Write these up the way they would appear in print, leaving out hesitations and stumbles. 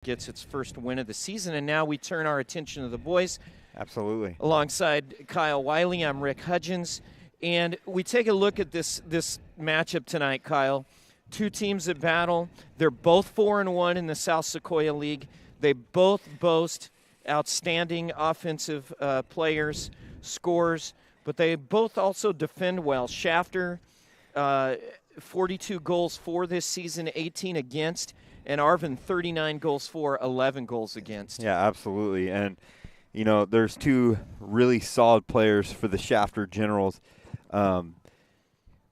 gets its first win of the season. And now we turn our attention to the boys. Absolutely. Alongside Kyle Wiley, I'm Rick Hudgens. And we take a look at this matchup tonight, Kyle. Two teams that battle. They're both 4-1 in the South Sequoia League. They both boast outstanding offensive players, scores, but they both also defend well. Shafter, 42 goals for this season, 18 against, and Arvin, 39 goals for, 11 goals against. Yeah, absolutely. And, you know, there's two really solid players for the Shafter Generals.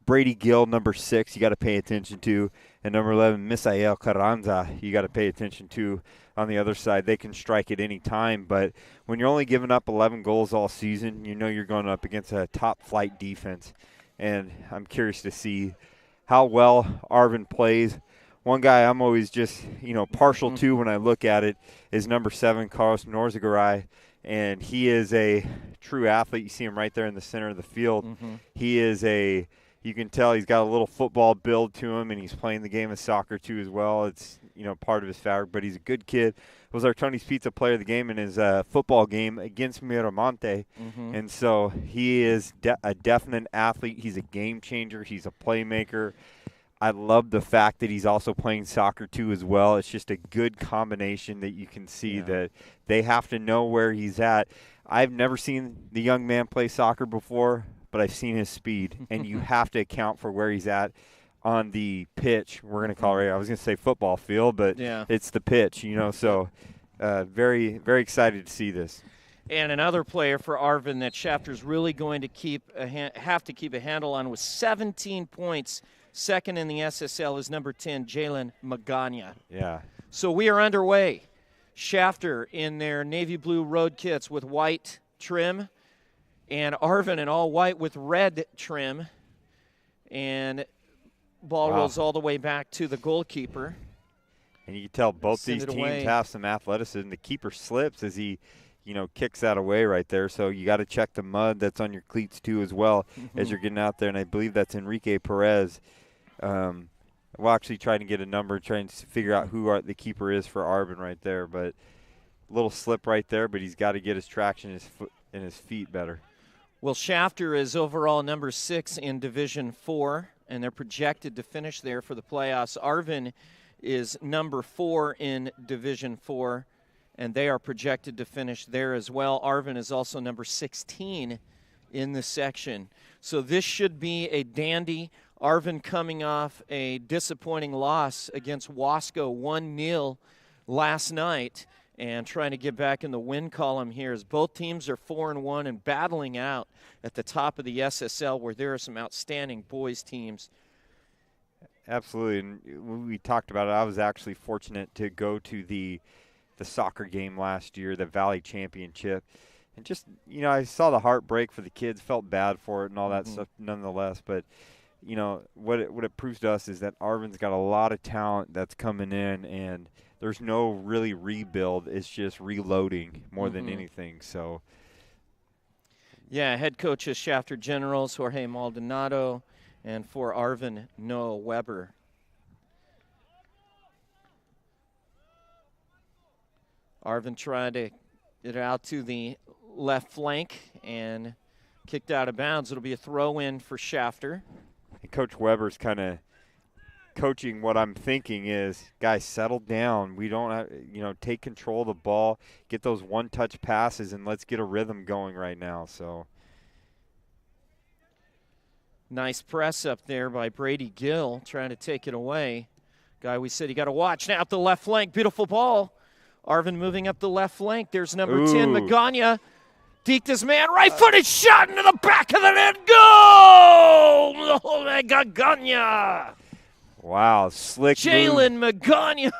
Brady Gill, number 6, you got to pay attention to. And number 11, Misael Carranza, you got to pay attention to. On the other side, they can strike at any time. But when you're only giving up 11 goals all season, you know you're going up against a top-flight defense. And I'm curious to see how well Arvin plays. One guy I'm always just, partial to when I look at it is number 7, Carlos Norzagaray. And he is a true athlete. You see him right there in the center of the field. Mm-hmm. He is you can tell he's got a little football build to him, and he's playing the game of soccer too as well. It's, part of his fabric, but he's a good kid. Was our Tony's Pizza player of the game in his football game against Miramonte. Mm-hmm. And so he is a definite athlete. He's a game changer. He's a playmaker. I love the fact that he's also playing soccer too as well. It's just a good combination that you can see that they have to know where he's at. I've never seen the young man play soccer before, but I've seen his speed, and you have to account for where he's at on the pitch. We're going to call it, I was going to say football field, but it's the pitch, so very, very excited to see this. And another player for Arvin that Shafter's really going to have to keep a handle on with 17 points. Second in the SSL is number 10, Jalen Magana. Yeah. So we are underway. Shafter in their navy blue road kits with white trim, and Arvin in all white with red trim. And ball rolls all the way back to the goalkeeper. And you can tell both these teams have some athleticism. The keeper slips as he, kicks that away right there. So you got to check the mud that's on your cleats too as well as you're getting out there. And I believe that's Enrique Perez. We'll actually try to get a number, trying to figure out who the keeper is for Arvin right there. But a little slip right there, but he's got to get his traction in his feet better. Well, Shafter is overall number 6 in Division 4, and they're projected to finish there for the playoffs. Arvin is number 4 in Division 4, and they are projected to finish there as well. Arvin is also number 16 in the section. So this should be a dandy. Arvin coming off a disappointing loss against Wasco 1-0 last night, and trying to get back in the win column here as both teams are 4-1 and battling out at the top of the SSL, where there are some outstanding boys teams. Absolutely, and when we talked about it, I was actually fortunate to go to the soccer game last year, the Valley Championship, and just, I saw the heartbreak for the kids, felt bad for it and all that stuff nonetheless, but what it proves to us is that Arvin's got a lot of talent that's coming in, and there's no really rebuild. It's just reloading more than anything. So, yeah, head coach is Shafter Generals, Jorge Maldonado, and for Arvin, Noah Weber. Arvin tried to get it out to the left flank and kicked out of bounds. It'll be a throw-in for Shafter. And Coach Weber's kind of coaching what I'm thinking is, guys, settle down. We don't have, take control of the ball, get those one-touch passes, and let's get a rhythm going right now. So nice press up there by Brady Gill, trying to take it away. Guy we said you got to watch now at the left flank. Beautiful ball. Arvin moving up the left flank. There's number 10, Magana. Deked his man, right-footed shot into the back of the net. Goal! Magana. Wow, slick Jalen Magana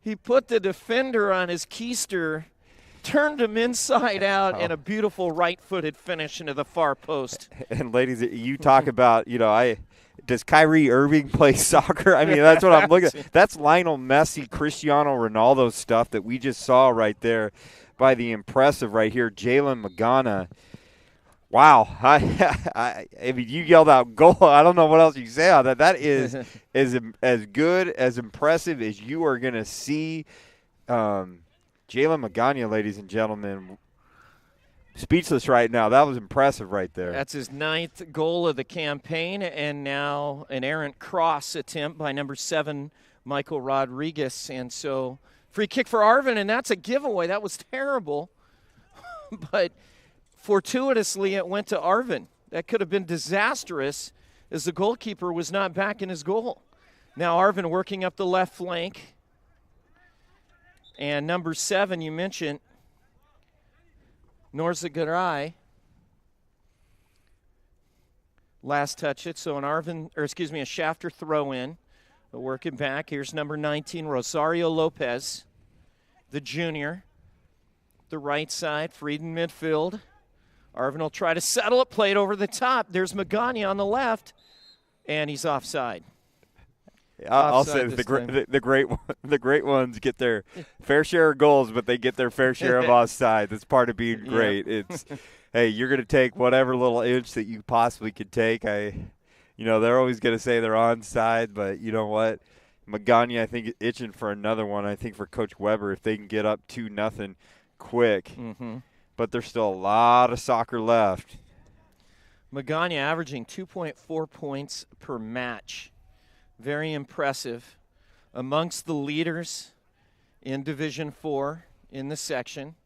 he put the defender on his keister, turned him inside out, and a beautiful right-footed finish into the far post. And ladies, you talk about, does Kyrie Irving play soccer? I mean, that's what I'm looking at. That's Lionel Messi, Cristiano Ronaldo stuff that we just saw right there by the impressive right here, Jalen Magana. Wow. I mean, you yelled out goal. I don't know what else you say on that. That is as good, as impressive as you are going to see. Jalen Magana, ladies and gentlemen, speechless right now. That was impressive right there. That's his 9th goal of the campaign, and now an errant cross attempt by number 7, Michael Rodriguez. And so free kick for Arvin, and that's a giveaway. That was terrible. But fortuitously, it went to Arvin. That could have been disastrous as the goalkeeper was not back in his goal. Now Arvin working up the left flank. And number 7, you mentioned, Norzagaray. Last touch it. So a Shafter throw in. Working back. Here's number 19, Rosario Lopez, the junior. The right side, freed in midfield. Arvin will try to settle it, play it over the top. There's Magana on the left, and he's offside. I'll say the great ones get their fair share of goals, but they get their fair share of offside. That's part of being great. Yep. It's, hey, you're going to take whatever little inch that you possibly could take. They're always going to say they're onside, but you know what? Magana, I think, itching for another one. I think for Coach Weber, if they can get up 2-0 quick. Mm-hmm. But there's still a lot of soccer left. Magana averaging 2.4 points per match. Very impressive. Amongst the leaders in Division 4 in the section.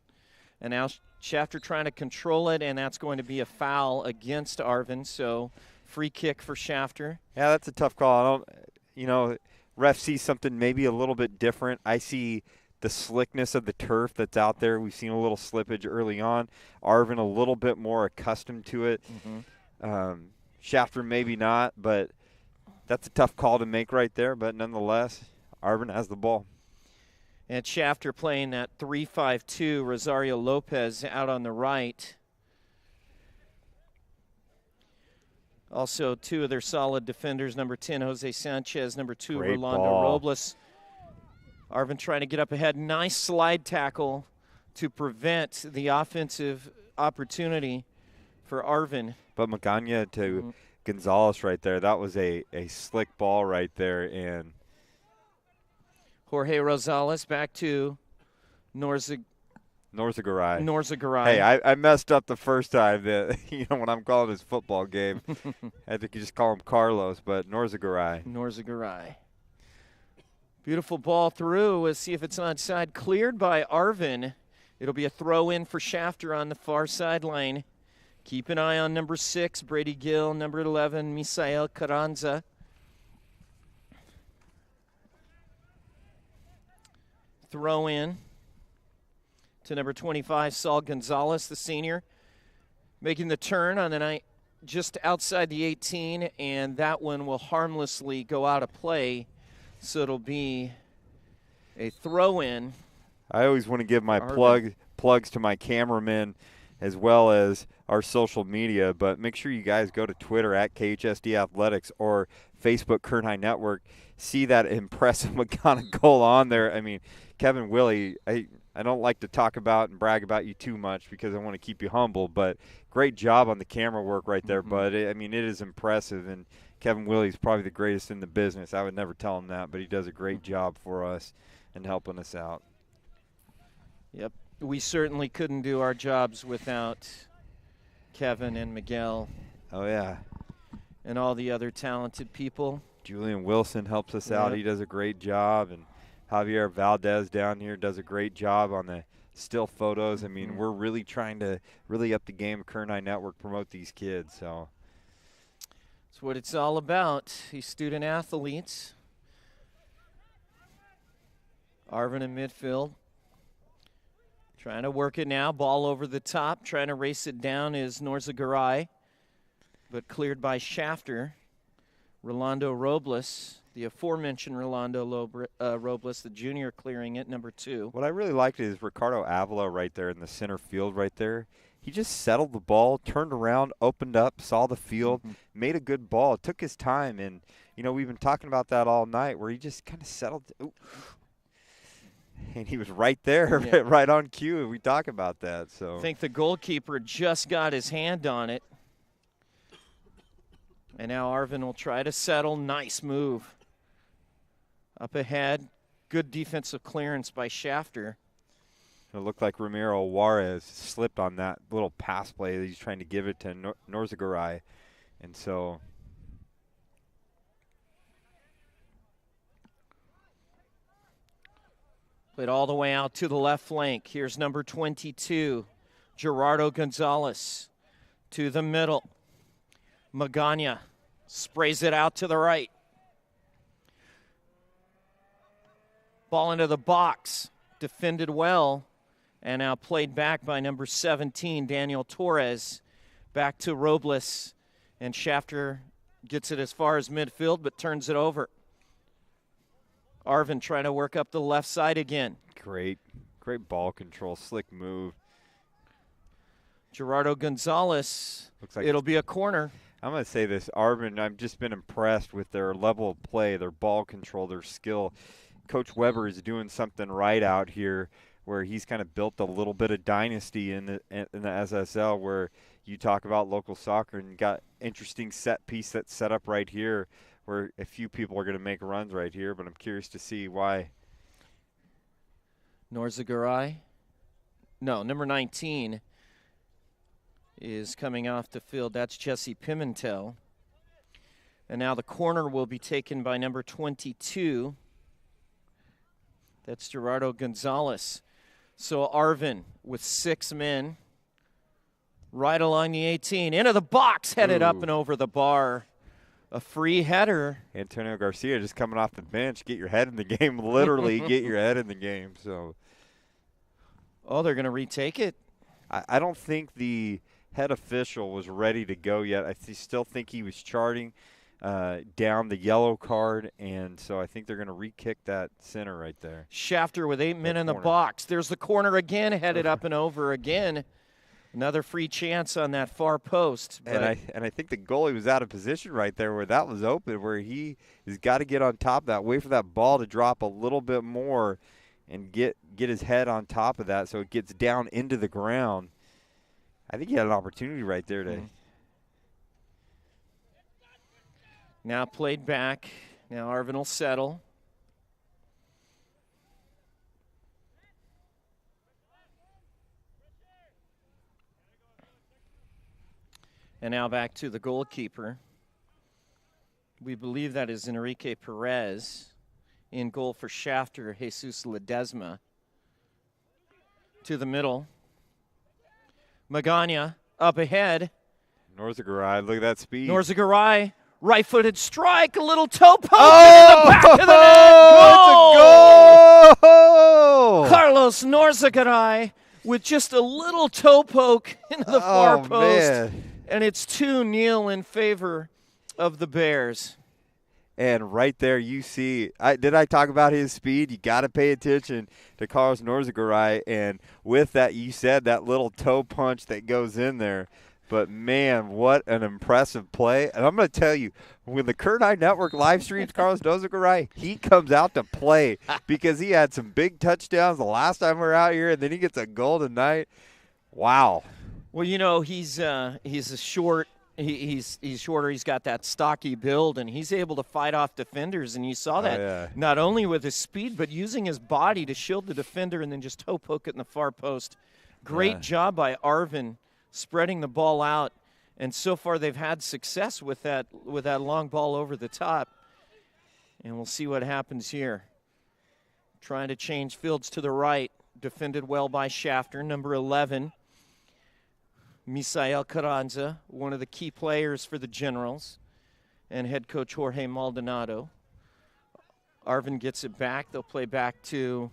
And now Shafter trying to control it, and that's going to be a foul against Arvin. So free kick for Shafter. Yeah, that's a tough call. Ref sees something maybe a little bit different. I see the slickness of the turf that's out there. We've seen a little slippage early on. Arvin a little bit more accustomed to it. Mm-hmm. Shafter maybe not, but that's a tough call to make right there. But nonetheless, Arvin has the ball. And Shafter playing that 3-5-2, Rosario Lopez out on the right. Also, 2 of their solid defenders, number 10, Jose Sanchez, number 2, Great Rolando ball. Robles. Arvin trying to get up ahead. Nice slide tackle to prevent the offensive opportunity for Arvin. But Magana to Gonzalez right there. That was a slick ball right there. And Jorge Rosales back to Norzagaray. Norzagaray. Hey, I messed up the first time that when I'm calling his football game. I think you just call him Carlos, but Norzagaray. Beautiful ball through. Let's see if it's onside. Cleared by Arvin. It'll be a throw in for Shafter on the far sideline. Keep an eye on number 6, Brady Gill, number 11, Misael Carranza. Throw in to number 25, Saul Gonzalez, the senior. Making the turn on the night just outside the 18, and that one will harmlessly go out of play. So it'll be a throw-in. I always want to give my plugs to my cameramen as well as our social media, but make sure you guys go to Twitter at KHSD Athletics or Facebook Kern High Network. See that impressive Magana goal on there. I mean, Kevin Willie, I don't like to talk about and brag about you too much because I want to keep you humble, but great job on the camera work right there, bud. It is impressive, and Kevin Willie's probably the greatest in the business. I would never tell him that, but he does a great job for us and helping us out. Yep. We certainly couldn't do our jobs without Kevin and Miguel. Oh, yeah. And all the other talented people. Julian Wilson helps us out. He does a great job. And Javier Valdez down here does a great job on the still photos. I mean, we're really trying to really up the game of Kern High Network, promote these kids. So that's what it's all about, these student athletes. Arvin in midfield. Trying to work it now. Ball over the top. Trying to race it down is Norzagaray, but cleared by Shafter. Rolando Robles, the aforementioned Rolando Robles, the junior, clearing it, number 2. What I really liked is Ricardo Avila right there in the center field right there. He just settled the ball, turned around, opened up, saw the field, made a good ball. Took his time, and, we've been talking about that all night where he just kind of settled. And he was right there, Yeah. right on cue. We talk about that. So I think the goalkeeper just got his hand on it. And now Arvin will try to settle. Nice move. Up ahead. Good defensive clearance by Shafter. it looked like Ramiro Juarez slipped on that little pass play that he's trying to give it to Norzagaray. And so played all the way out to the left flank. Here's number 22, Gerardo Gonzalez, to the middle. Magana sprays it out to the right. Ball into the box, defended well, and now played back by number 17, Daniel Torres. Back to Robles, and Shafter gets it as far as midfield, but turns it over. Arvin trying to work up the left side again. great ball control, slick move. Gerardo Gonzalez, Looks like it'll be a corner. I'm going to say this, Arvin, I've just been impressed with their level of play, their ball control, their skill. Coach Weber is doing something right out here where he's kind of built a little bit of dynasty in the SSL, where you talk about local soccer and got interesting set piece that's set up right here where a few people are going to make runs right here, but I'm curious to see why. Norzagaray. No, number 19 is coming off the field. That's Jesse Pimentel. And now the corner will be taken by number 22. That's Gerardo Gonzalez. So Arvin with 6 men right along the 18. Into the box, headed up and over the bar. A free header. Antonio Garcia just coming off the bench. Get your head in the game, literally get your head in the game. So, oh, they're going to retake it? I don't think the head official was ready to go yet. I still think he was charting down the yellow card, and so I think they're going to re-kick that center right there. Shafter with 8 men in the box. There's the corner again, headed up and over again. Another free chance on that far post. And I think the goalie was out of position right there where that was open, where he has got to get on top of that, wait for that ball to drop a little bit more and get his head on top of that so it gets down into the ground. I think he had an opportunity right there to Now played back. Now Arvin will settle. And now back to the goalkeeper. We believe that is Enrique Perez. In goal for Shafter, Jesus Ledesma. To the middle. Magana up ahead. Norzagaray, look at that speed. Norzagaray, right-footed strike, a little toe poke Oh! in the back of the net. Goal! It's a goal! Carlos Norzagaray with just a little toe poke into the far post. Man. And it's 2-0 in favor of the Bears. And right there you see, did I talk about his speed? You got to pay attention to Carlos Norzagaray. And with that, you said that little toe punch that goes in there. But, man, what an impressive play. And I'm going to tell you, when the Kurt High Network live streams Carlos Norzagaray, he comes out to play because he had some big touchdowns the last time we were out here, and then he gets a goal tonight. Wow. Well, you know, he's a short. He's shorter. He's got that stocky build, and he's able to fight off defenders. And you saw that not only with his speed, but using his body to shield the defender and then just toe poke it in the far post. Great job by Arvin spreading the ball out. And so far they've had success with that long ball over the top. And we'll see what happens here. Trying to change fields to the right. Defended well by Shafter, number 11. Misael Carranza, one of the key players for the Generals, and head coach Jorge Maldonado. Arvin gets it back. They'll play back to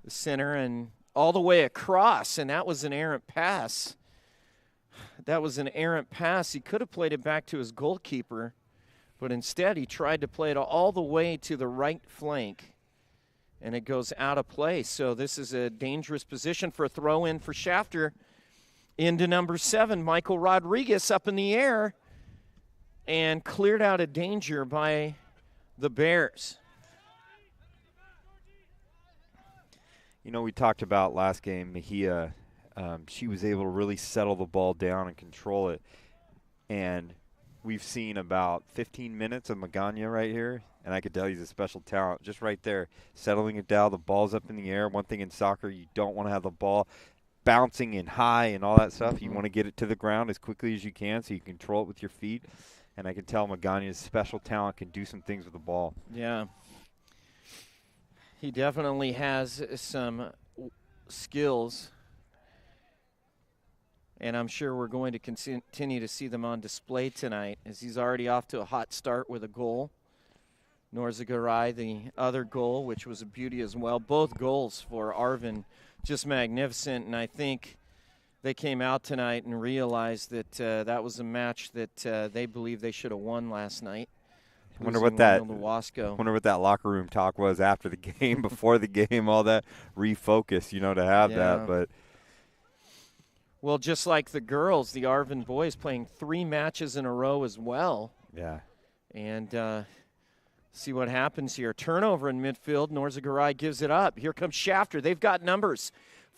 the center and all the way across, and that was an errant pass. That was an errant pass. He could have played it back to his goalkeeper, but instead he tried to play it all the way to the right flank, and it goes out of play. So this is a dangerous position for a throw-in for Shafter. Into number 7, Michael Rodriguez up in the air and cleared out of danger by the Bears. You know, we talked about last game, Mejia. She was able to really settle the ball down and control it. And we've seen about 15 minutes of Magana right here, and I could tell he's a special talent. Just right there, settling it down, the ball's up in the air. One thing in soccer, you don't want to have the ball bouncing and high and all that stuff. You want to get it to the ground as quickly as you can so you can control it with your feet. And I can tell Magania's special talent can do some things with the ball. Yeah. He definitely has some skills, and I'm sure we're going to continue to see them on display tonight, as he's already off to a hot start with a goal. Norzagaray, the other goal, which was a beauty as well. Both goals for Arvin, just magnificent, and I think they came out tonight and realized that that was a match that they believe they should have won last night. I wonder what that locker room talk was after the game, before the game, all that refocus, to have that. But well, just like the girls, the Arvin boys playing 3 matches in a row as well. Yeah. And see what happens here. Turnover in midfield. Norzagaray gives it up. Here comes Shafter. They've got numbers.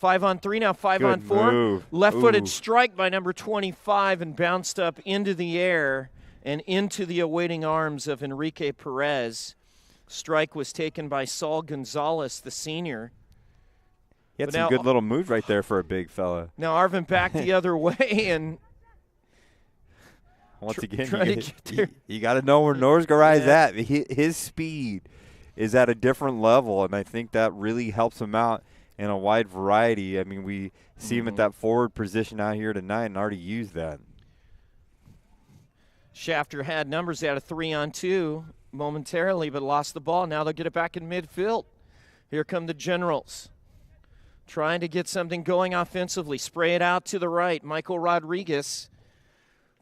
5-on-3 now, 5-on-4. Move. Left-footed strike by number 25 and bounced up into the air and into the awaiting arms of Enrique Perez. Strike was taken by Saul Gonzalez, the senior. He had some good little moves right there for a big fella. Now Arvin back the other way, and once again, you got to know where Norzagaray is at. His speed is at a different level, and I think that really helps him out in a wide variety. I mean, we see him at that forward position out here tonight and already used that. Shafter had numbers out of 3-on-2 momentarily, but lost the ball. Now they'll get it back in midfield. Here come the Generals, trying to get something going offensively. Spray it out to the right. Michael Rodriguez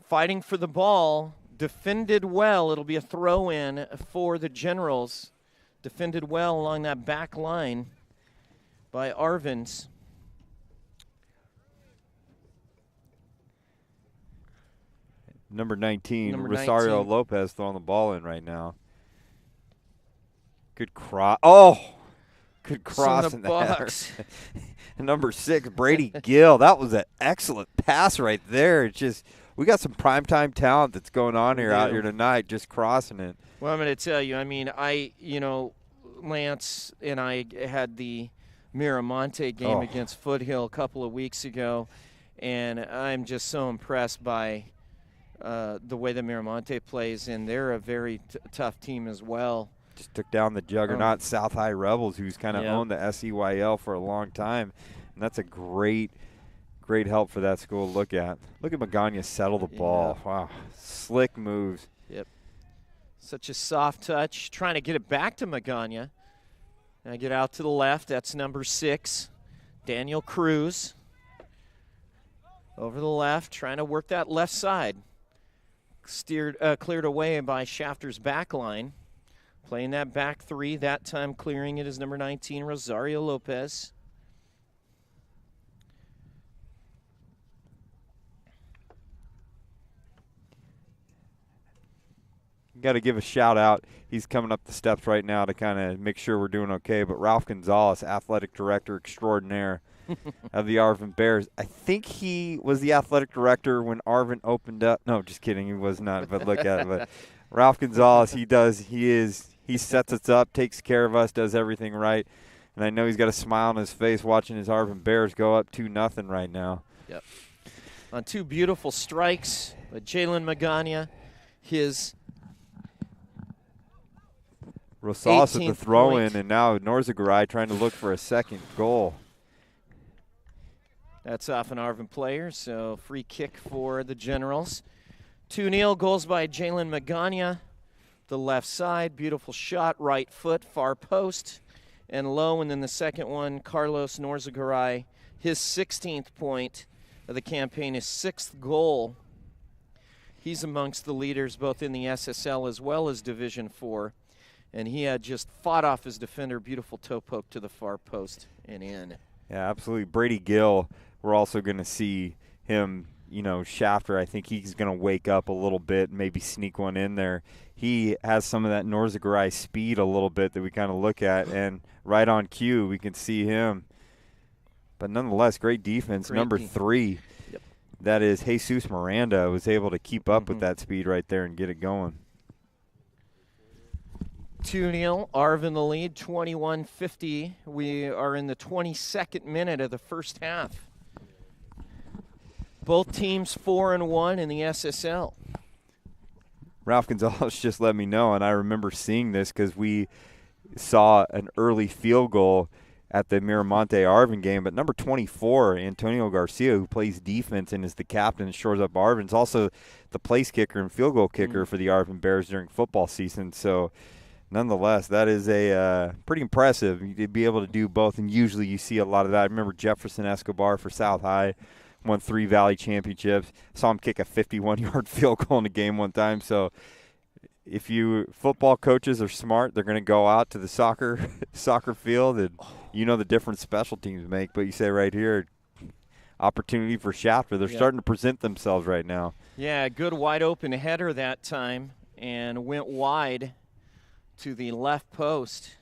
fighting for the ball. Defended well. It'll be a throw-in for the Generals. Defended well along that back line by Arvin's. Number 19, Rosario Lopez throwing the ball in right now. Good cross. Oh, good cross in the box. Number 6, Brady Gill. That was an excellent pass right there. It's just, we got some primetime talent that's going on here out here tonight, just crossing it. Well, I'm going to tell you, I mean, Lance and I had the Miramonte game against Foothill a couple of weeks ago, and I'm just so impressed by the way that Miramonte plays, and they're a very tough team as well. Just took down the juggernaut South High Rebels, who's kind of owned the SEYL for a long time, and that's a great help for that school to look at. Look at Magana settle the ball. Wow, slick moves. Yep. Such a soft touch, trying to get it back to Magana. Now get out to the left. That's number 6, Daniel Cruz. Over the left, trying to work that left side. Cleared away by Shafter's back line. Playing that back 3, that time clearing it is number 19, Rosario Lopez. Got to give a shout out. He's coming up the steps right now to kind of make sure we're doing okay. But Ralph Gonzalez, athletic director extraordinaire of the Arvin Bears. I think he was the athletic director when Arvin opened up. No, just kidding. He was not. But look at it. But Ralph Gonzalez, he sets us up, takes care of us, does everything right. And I know he's got a smile on his face watching his Arvin Bears go up 2-0 right now. Yep. On 2 beautiful strikes by Jalen Magana, his Rosales at the throw-in, and now Norzagaray trying to look for a second goal. That's off an Arvin player, so free kick for the Generals. 2-0 goals by Jalen Magana. The left side, beautiful shot, right foot, far post, and low. And then the second one, Carlos Norzagaray, his 16th point of the campaign, his 6th goal. He's amongst the leaders both in the SSL as well as Division IV. And he had just fought off his defender, beautiful toe poke to the far post and in. Yeah, absolutely. Brady Gill, we're also going to see him, Shafter, I think he's going to wake up a little bit and maybe sneak one in there. He has some of that Norzagaray speed a little bit that we kind of look at, and right on cue we can see him But nonetheless, great defense. Number 3, that is Jesus Miranda, was able to keep up with that speed right there and get it going. 2-0, Arvin the lead, 21-50. We are in the 22nd minute of the first half. Both teams 4-1 in the SSL. Ralph Gonzalez just let me know, and I remember seeing this because we saw an early field goal at the Miramonte Arvin game. But number 24, Antonio Garcia, who plays defense and is the captain and shores up Arvin, is also the place kicker and field goal kicker for the Arvin Bears during football season. So nonetheless, that is a pretty impressive. You'd be able to do both, and usually you see a lot of that. I remember Jefferson Escobar for South High won 3 Valley championships. Saw him kick a 51-yard field goal in a game one time. So if you football coaches are smart, they're going to go out to the soccer field, and you know the different special teams make. But you say right here, opportunity for Shafter. They're starting to present themselves right now. Yeah, good wide open header that time, and went wide to the left post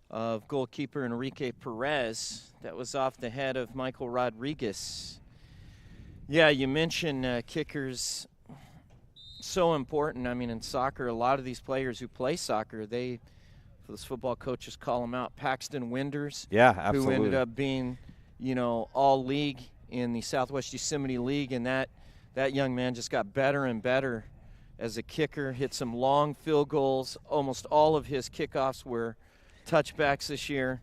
of goalkeeper Enrique Perez. That was off the head of Michael Rodriguez. Yeah, you mentioned kickers, so important. I mean, in soccer, a lot of these players who play soccer, those football coaches call them out. Paxton Winders, absolutely, who ended up being, all league in the Southwest Yosemite League, and that young man just got better and better as a kicker. Hit some long field goals. Almost all of his kickoffs were touchbacks this year.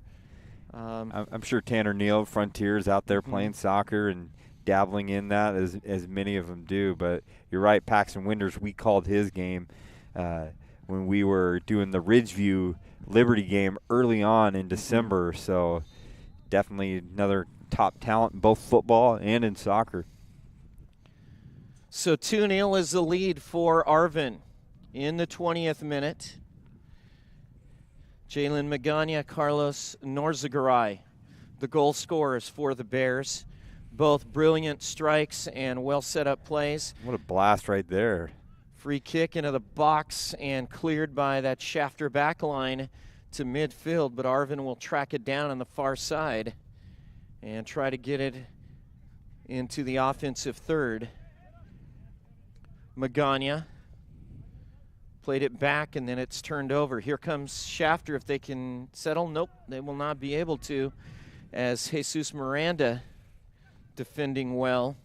I'm sure Tanner Neal, Frontiers, out there playing soccer and dabbling in that as many of them do. But you're right, Paxton Winders, we called his game when we were doing the Ridgeview Liberty game early on in December. So definitely another top talent in both football and in soccer. So 2-0 is the lead for Arvin in the 20th minute. Jalen Magana, Carlos Norzagaray, the goal scorers for the Bears. Both brilliant strikes and well set up plays. What a blast right there. Free kick into the box and cleared by that Shafter back line to midfield, but Arvin will track it down on the far side and try to get it into the offensive third. Magana played it back, and then it's turned over. Here comes Shafter. If they can settle, nope, they will not be able to, as Jesus Miranda defending well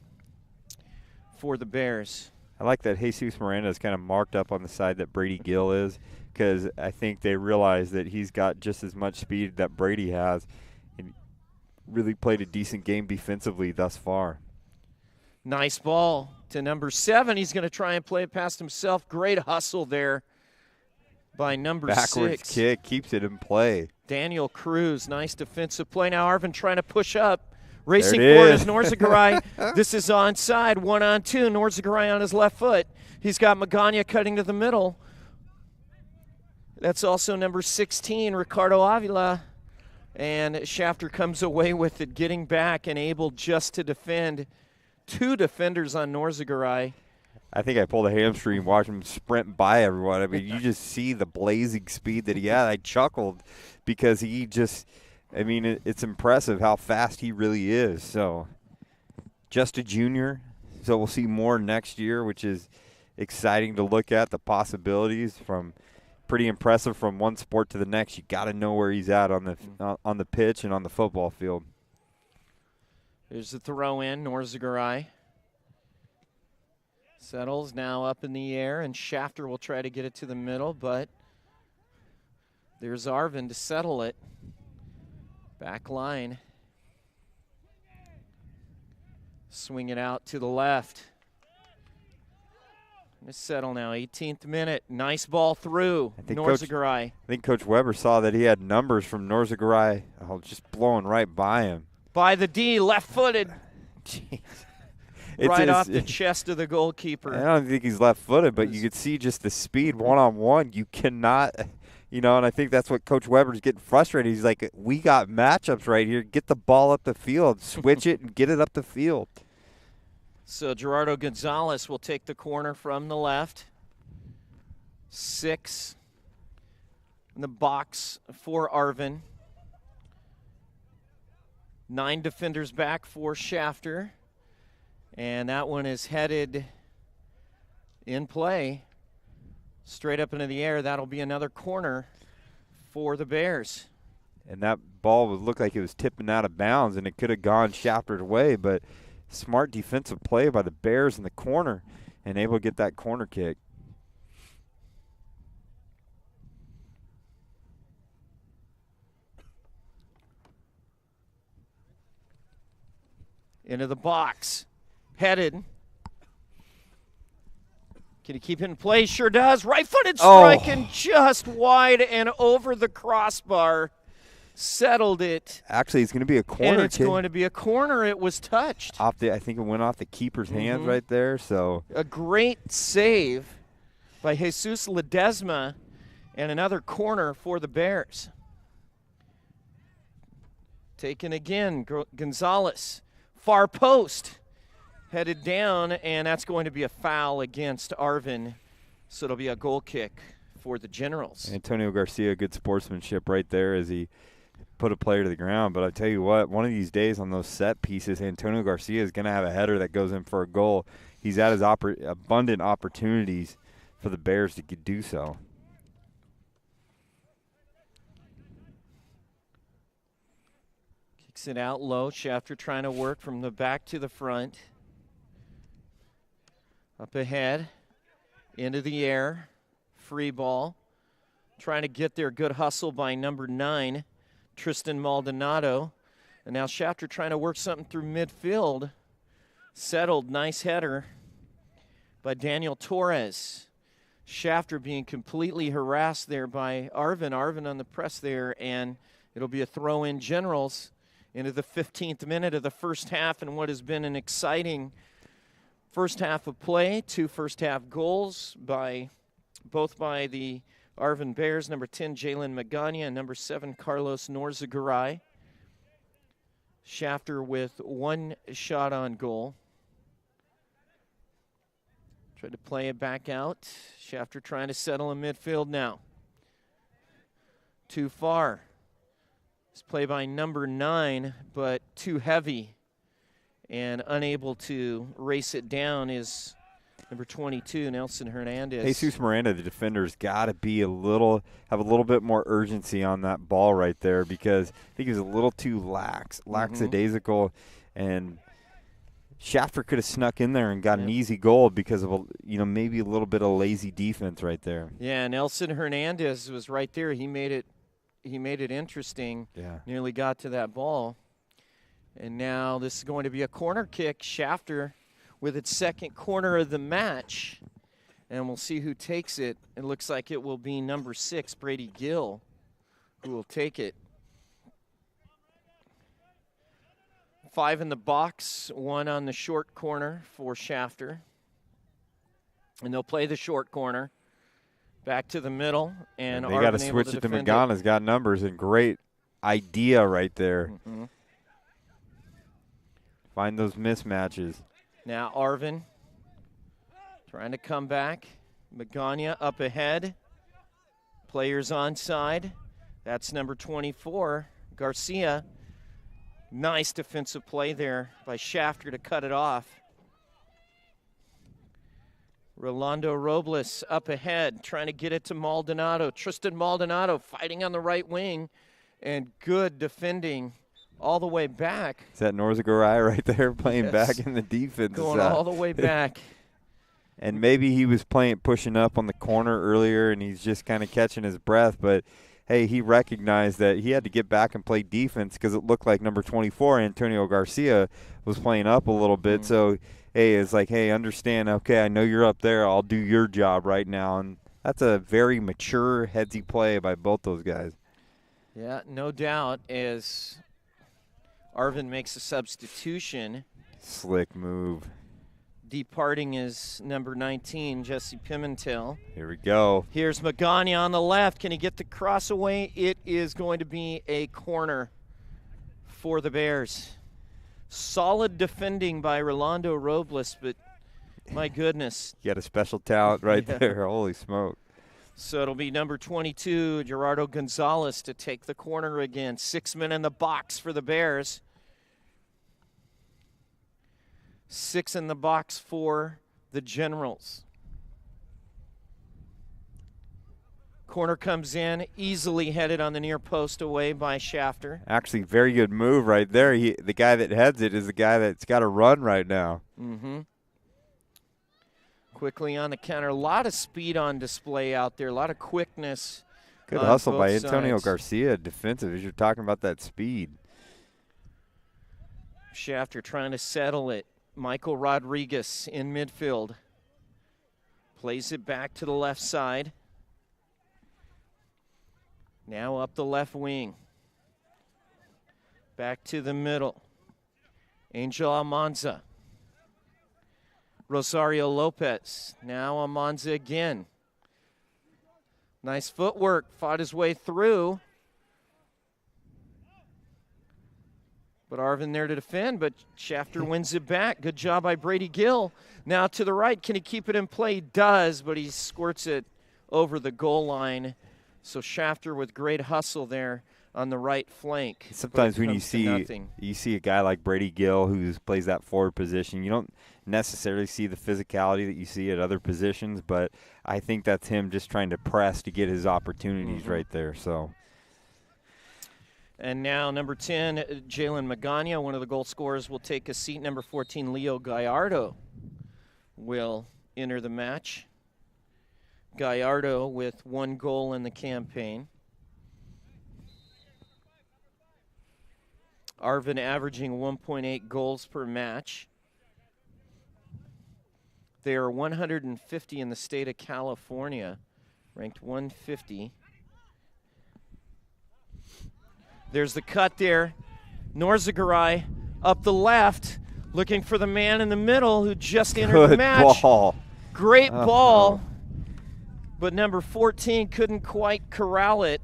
for the Bears. I like that Jesus Miranda is kind of marked up on the side that Brady Gill is, because I think they realize that he's got just as much speed that Brady has, and really played a decent game defensively thus far. Nice ball to number 7. He's going to try and play it past himself. Great hustle there by number 6. Backwards kick, keeps it in play. Daniel Cruz, nice defensive play. Now Arvin trying to push up. Racing forward is Norzagaray. This is onside, 1-on-2. Norzagaray on his left foot. He's got Magana cutting to the middle. That's also number 16, Ricardo Avila. And Shafter comes away with it, getting back and able just to defend. 2 defenders on Norzagaray. I think I pulled a hamstring watching him sprint by everyone. I mean, you just see the blazing speed that he had. I chuckled because he just – I mean, it's impressive how fast he really is. So, just a junior, so we'll see more next year, which is exciting to look at, the possibilities. From pretty impressive from one sport to the next. You got to know where he's at on the pitch and on the football field. There's the throw in, Norzagaray. Settles now up in the air, and Shafter will try to get it to the middle, but there's Arvin to settle it. Back line. Swing it out to the left. Let's settle now, 18th minute. Nice ball through Norzagaray. I think Coach Weber saw that he had numbers from Norzagaray just blowing right by him. By the D, left-footed. Right off the chest of the goalkeeper. I don't think he's left-footed, but you could see just the speed one-on-one. You cannot – and I think that's what Coach Weber's getting frustrated. He's like, we got matchups right here. Get the ball up the field. Switch it and get it up the field. So Gerardo Gonzalez will take the corner from the left. 6 in the box for Arvin. 9 defenders back for Shafter. And that one is headed in play. Straight up into the air. That'll be another corner for the Bears. And that ball would look like it was tipping out of bounds, and it could have gone Shafter's way, but smart defensive play by the Bears in the corner and able to get that corner kick. Into the box. Headed. Can he keep it in play? Sure does. Right-footed strike and just wide and over the crossbar. Settled it. Actually, it's going to be a corner. And it's going to be a corner. It was touched. I think it went off the keeper's hands right there. So a great save by Jesus Ledesma and another corner for the Bears. Taken again. Gonzalez. Far post. Headed down, and that's going to be a foul against Arvin. So it'll be a goal kick for the Generals. Antonio Garcia, good sportsmanship right there as he put a player to the ground. But I tell you what, one of these days on those set pieces, Antonio Garcia is going to have a header that goes in for a goal. He's had his abundant opportunities for the Bears to do so. Kicks it out low. Shafter trying to work from the back to the front. Up ahead, into the air, free ball. Trying to get there, good hustle by number 9, Tristan Maldonado. And now Shafter trying to work something through midfield. Settled, nice header by Daniel Torres. Shafter being completely harassed there by Arvin. Arvin on the press there, and it'll be a throw-in Generals into the 15th minute of the first half in what has been an exciting first half of play. 2 first-half goals both by the Arvin Bears, number 10, Jalen Magana, and number 7, Carlos Norzagaray. Shafter with 1 shot on goal. Tried to play it back out. Shafter trying to settle in midfield now. Too far. It's play by number 9, but too heavy. And unable to race it down is number 22, Nelson Hernandez. Jesus Miranda, the defender's got to be have a little bit more urgency on that ball right there, because I think he was a little too lackadaisical, and Shafter could have snuck in there and got an easy goal because of maybe a little bit of lazy defense right there. Yeah, Nelson Hernandez was right there. He made it interesting. Yeah, nearly got to that ball. And now this is going to be a corner kick. Shafter with its second corner of the match. And we'll see who takes it. It looks like it will be number 6, Brady Gill, who will take it. 5 in the box, 1 on the short corner for Shafter. And they'll play the short corner. Back to the middle. And they got to switch it to Magana's got numbers, and great idea right there. Find those mismatches. Now Arvin trying to come back. Magana up ahead. Players onside. That's number 24, Garcia. Nice defensive play there by Shafter to cut it off. Rolando Robles up ahead, trying to get it to Maldonado. Tristan Maldonado fighting on the right wing, and good defending all the way back. Is that Norzagaray right there playing back in the defense? Going all the way back. And maybe he was pushing up on the corner earlier, and he's just kind of catching his breath. But, hey, he recognized that he had to get back and play defense because it looked like number 24, Antonio Garcia, was playing up a little bit. So, hey, it's like, hey, understand, okay, I know you're up there. I'll do your job right now. And that's a very mature, headsy play by both those guys. Yeah, no doubt, as Arvin makes a substitution. Slick move. Departing is number 19, Jesse Pimentel. Here we go. Here's Magana on the left. Can he get the cross away? It is going to be a corner for the Bears. Solid defending by Rolando Robles, but my goodness. You got a special talent right there. Holy smoke. So it'll be number 22, Gerardo Gonzalez, to take the corner again. 6 men in the box for the Bears. 6 in the box for the Generals. Corner comes in, easily headed on the near post away by Shafter. Actually, very good move right there. The guy that heads it is the guy that's got to run right now. Mm-hmm. Quickly on the counter. A lot of speed on display out there, a lot of quickness. Good hustle by Antonio sides. Garcia, defensive, as you're talking about that speed. Shafter trying to settle it. Michael Rodriguez in midfield. Plays it back to the left side. Now up the left wing. Back to the middle. Angel Almanza. Rosario Lopez. Now Almanza again. Nice footwork. Fought his way through. But Arvin there to defend, but Shafter wins it back. Good job by Brady Gill. Now to the right. Can he keep it in play? He does, but he squirts it over the goal line. So Shafter with great hustle there on the right flank. Sometimes when you see a guy like Brady Gill who plays that forward position, you don't necessarily see the physicality that you see at other positions, but I think that's him just trying to press to get his opportunities right there. So. And now number 10, Jalen Magana, one of the goal scorers, will take a seat. Number 14, Leo Gallardo will enter the match. Gallardo with 1 goal in the campaign. Arvin averaging 1.8 goals per match. They are 150 in the state of California, ranked 150. There's the cut there. Norzagaray up the left, looking for the man in the middle who just entered the match. Ball. Great ball. But number 14 couldn't quite corral it.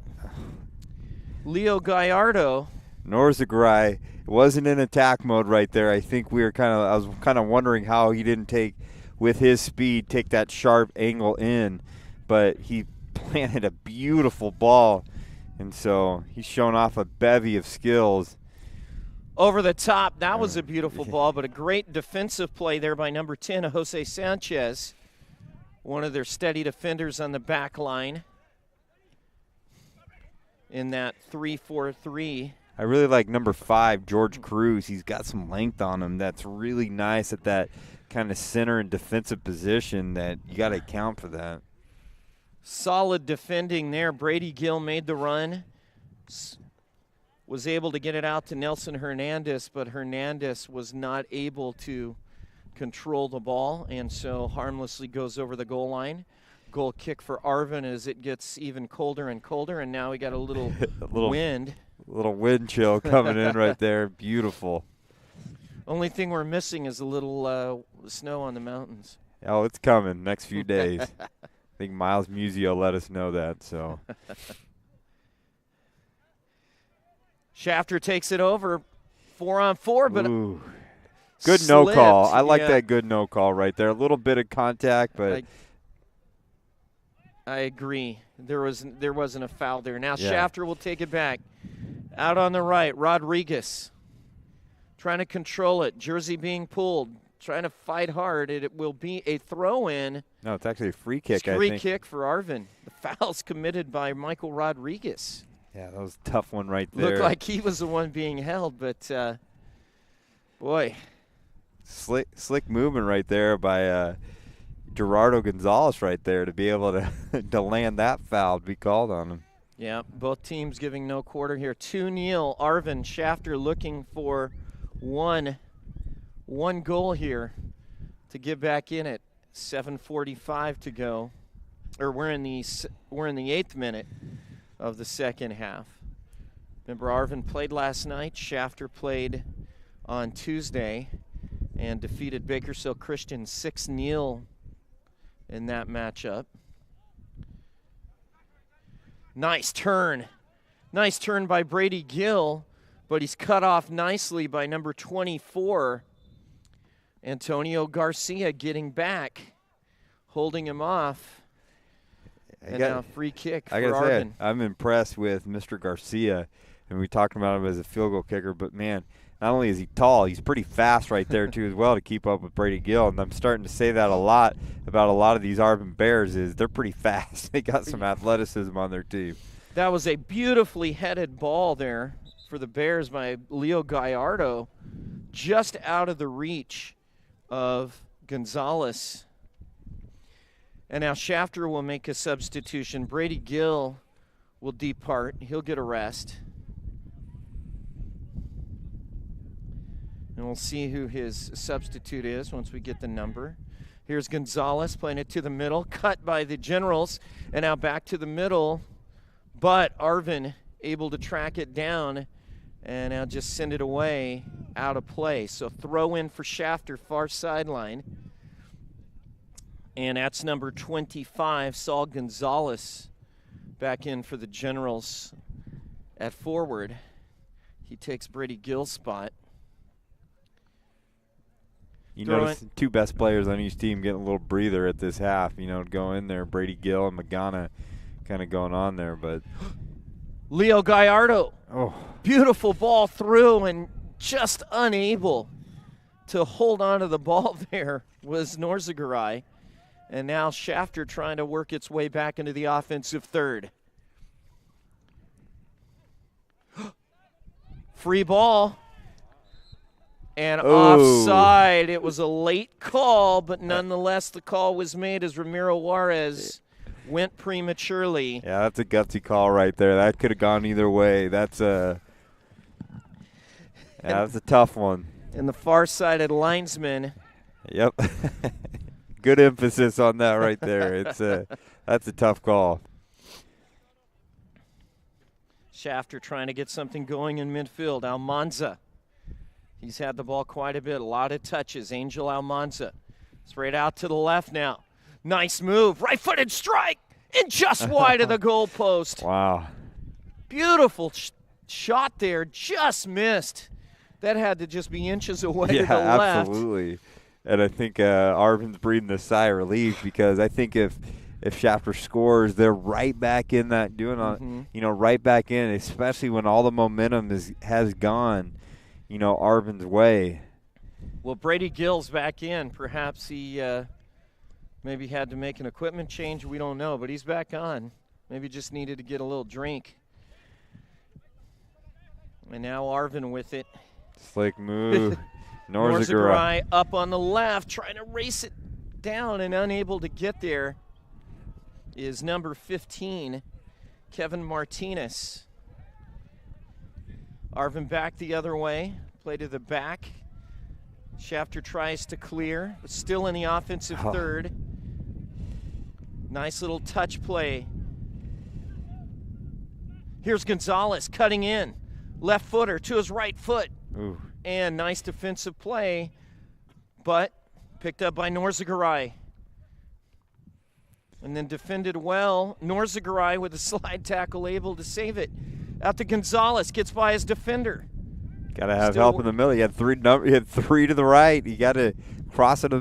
Leo Gallardo. Norzagaray wasn't in attack mode right there. I think I was kind of wondering how he didn't take that sharp angle in, but he planted a beautiful ball, and so he's shown off a bevy of skills. Over the top, that was a beautiful ball, but a great defensive play there by number 10, Jose Sanchez, one of their steady defenders on the back line in that 3-4-3. I really like number 5, George Cruz. He's got some length on him that's really nice at that kind of center and defensive position that you got to account for that. Solid defending there. Brady Gill made the run, was able to get it out to Nelson Hernandez, but Hernandez was not able to control the ball, and so harmlessly goes over the goal line. Goal kick for Arvin as it gets even colder and colder, and now we got a little wind. A little wind chill coming in right there. Beautiful. Only thing we're missing is a little snow on the mountains. Oh, it's coming next few days. I think Miles Musio let us know that. So Shafter takes it over, 4-on-4, but good no call. I like that good no call right there. A little bit of contact, but I agree. There wasn't a foul there. Now Shafter will take it back. Out on the right, Rodriguez trying to control it. Jersey being pulled, trying to fight hard. It will be a throw-in. No, it's actually a free kick, I think. Free kick for Arvin. The foul's committed by Michael Rodriguez. Yeah, that was a tough one right there. Looked like he was the one being held, but boy. Slick movement right there by Gerardo Gonzalez right there to be able to land that foul to be called on him. Yeah, both teams giving no quarter here. 2-0. Arvin Shafter looking for one goal here to get back in it. 7:45 to go. Or we're in the 8th minute of the second half. Remember, Arvin played last night. Shafter played on Tuesday and defeated Bakersfield Christian 6-0 in that matchup. Nice turn. Nice turn by Brady Gill, but he's cut off nicely by number 24, Antonio Garcia, getting back, holding him off. And now free kick for Arvin. I'm impressed with Mr. Garcia. and we talked about him as a field goal kicker, but, man, not only is he tall, he's pretty fast right there, too, as well, to keep up with Brady Gill. And I'm starting to say that a lot about a lot of these Arvin Bears is they're pretty fast. They got some athleticism on their team. That was a beautifully headed ball there for the Bears by Leo Gallardo, just out of the reach of Gonzalez. And now Shafter will make a substitution. Brady Gill will depart. He'll get a rest. And we'll see who his substitute is once we get the number. Here's Gonzalez playing it to the middle, cut by the Generals, and now back to the middle. But Arvin able to track it down and now just send it away out of play. So throw in for Shafter, far sideline. And that's number 25, Saul Gonzalez, back in for the Generals at forward. He takes Brady Gill's spot. You notice the two best players on each team getting a little breather at this half, go in there. Brady Gill and Magana kind of going on there. But Leo Gallardo, beautiful ball through, and just unable to hold on to the ball there was Norzagaray. And now Shafter trying to work its way back into the offensive third. Free ball. And offside. It was a late call, but nonetheless the call was made as Ramiro Juarez went prematurely. Yeah, that's a gutsy call right there. That could have gone either way. That's a tough one. And the far-sided linesman. Yep. Good emphasis on that right there. That's a tough call. Shafter trying to get something going in midfield. Almanza. He's had the ball quite a bit, a lot of touches. Angel Almanza. Straight out to the left now. Nice move. Right-footed strike. And just wide of the goalpost. Wow. Beautiful shot there. Just missed. That had to just be inches away to the left. Yeah, absolutely. And I think Arvin's breathing a sigh of relief because I think if Shafter scores, they're right back in that right back in, especially when all the momentum has gone, Arvin's way. Well, Brady Gill's back in. Perhaps he maybe had to make an equipment change. We don't know, but he's back on. Maybe just needed to get a little drink. And now Arvin with it. Slick move. Norzagaray up on the left, trying to race it down and unable to get there is number 15, Kevin Martinez. Arvin back the other way, play to the back. Shafter tries to clear, but still in the offensive third. Nice little touch play. Here's Gonzalez cutting in. Left footer to his right foot. Ooh. And nice defensive play, but picked up by Norzagaray. And then defended well. Norzagaray with a slide tackle able to save it. Out to Gonzalez, gets by his defender. Got to have help in the middle. He had three to the right. You got to cross it,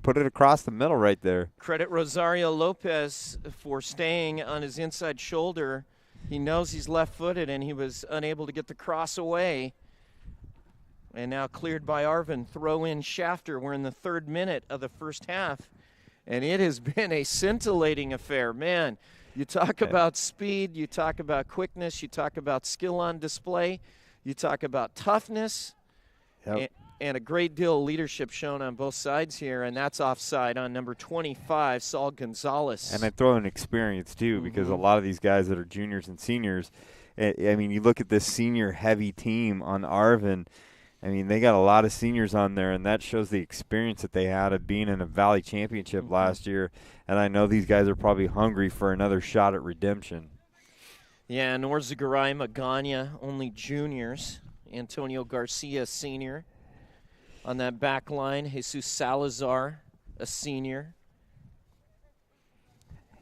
put it across the middle right there. Credit Rosario Lopez for staying on his inside shoulder. He knows he's left-footed, and he was unable to get the cross away. And now cleared by Arvin. Throw in Shafter. We're in the 3rd minute of the first half. And it has been a scintillating affair. Man, you talk about speed, you talk about quickness, you talk about skill on display, you talk about toughness, and a great deal of leadership shown on both sides here. And that's offside on number 25, Saul Gonzalez. And I throw in experience, too, because a lot of these guys that are juniors and seniors, I mean, you look at this senior-heavy team on Arvin, I mean, they got a lot of seniors on there, and that shows the experience that they had of being in a Valley Championship last year. And I know these guys are probably hungry for another shot at redemption. Yeah, Norzagaray, Magana, only juniors. Antonio Garcia, senior. On that back line, Jesus Salazar, a senior.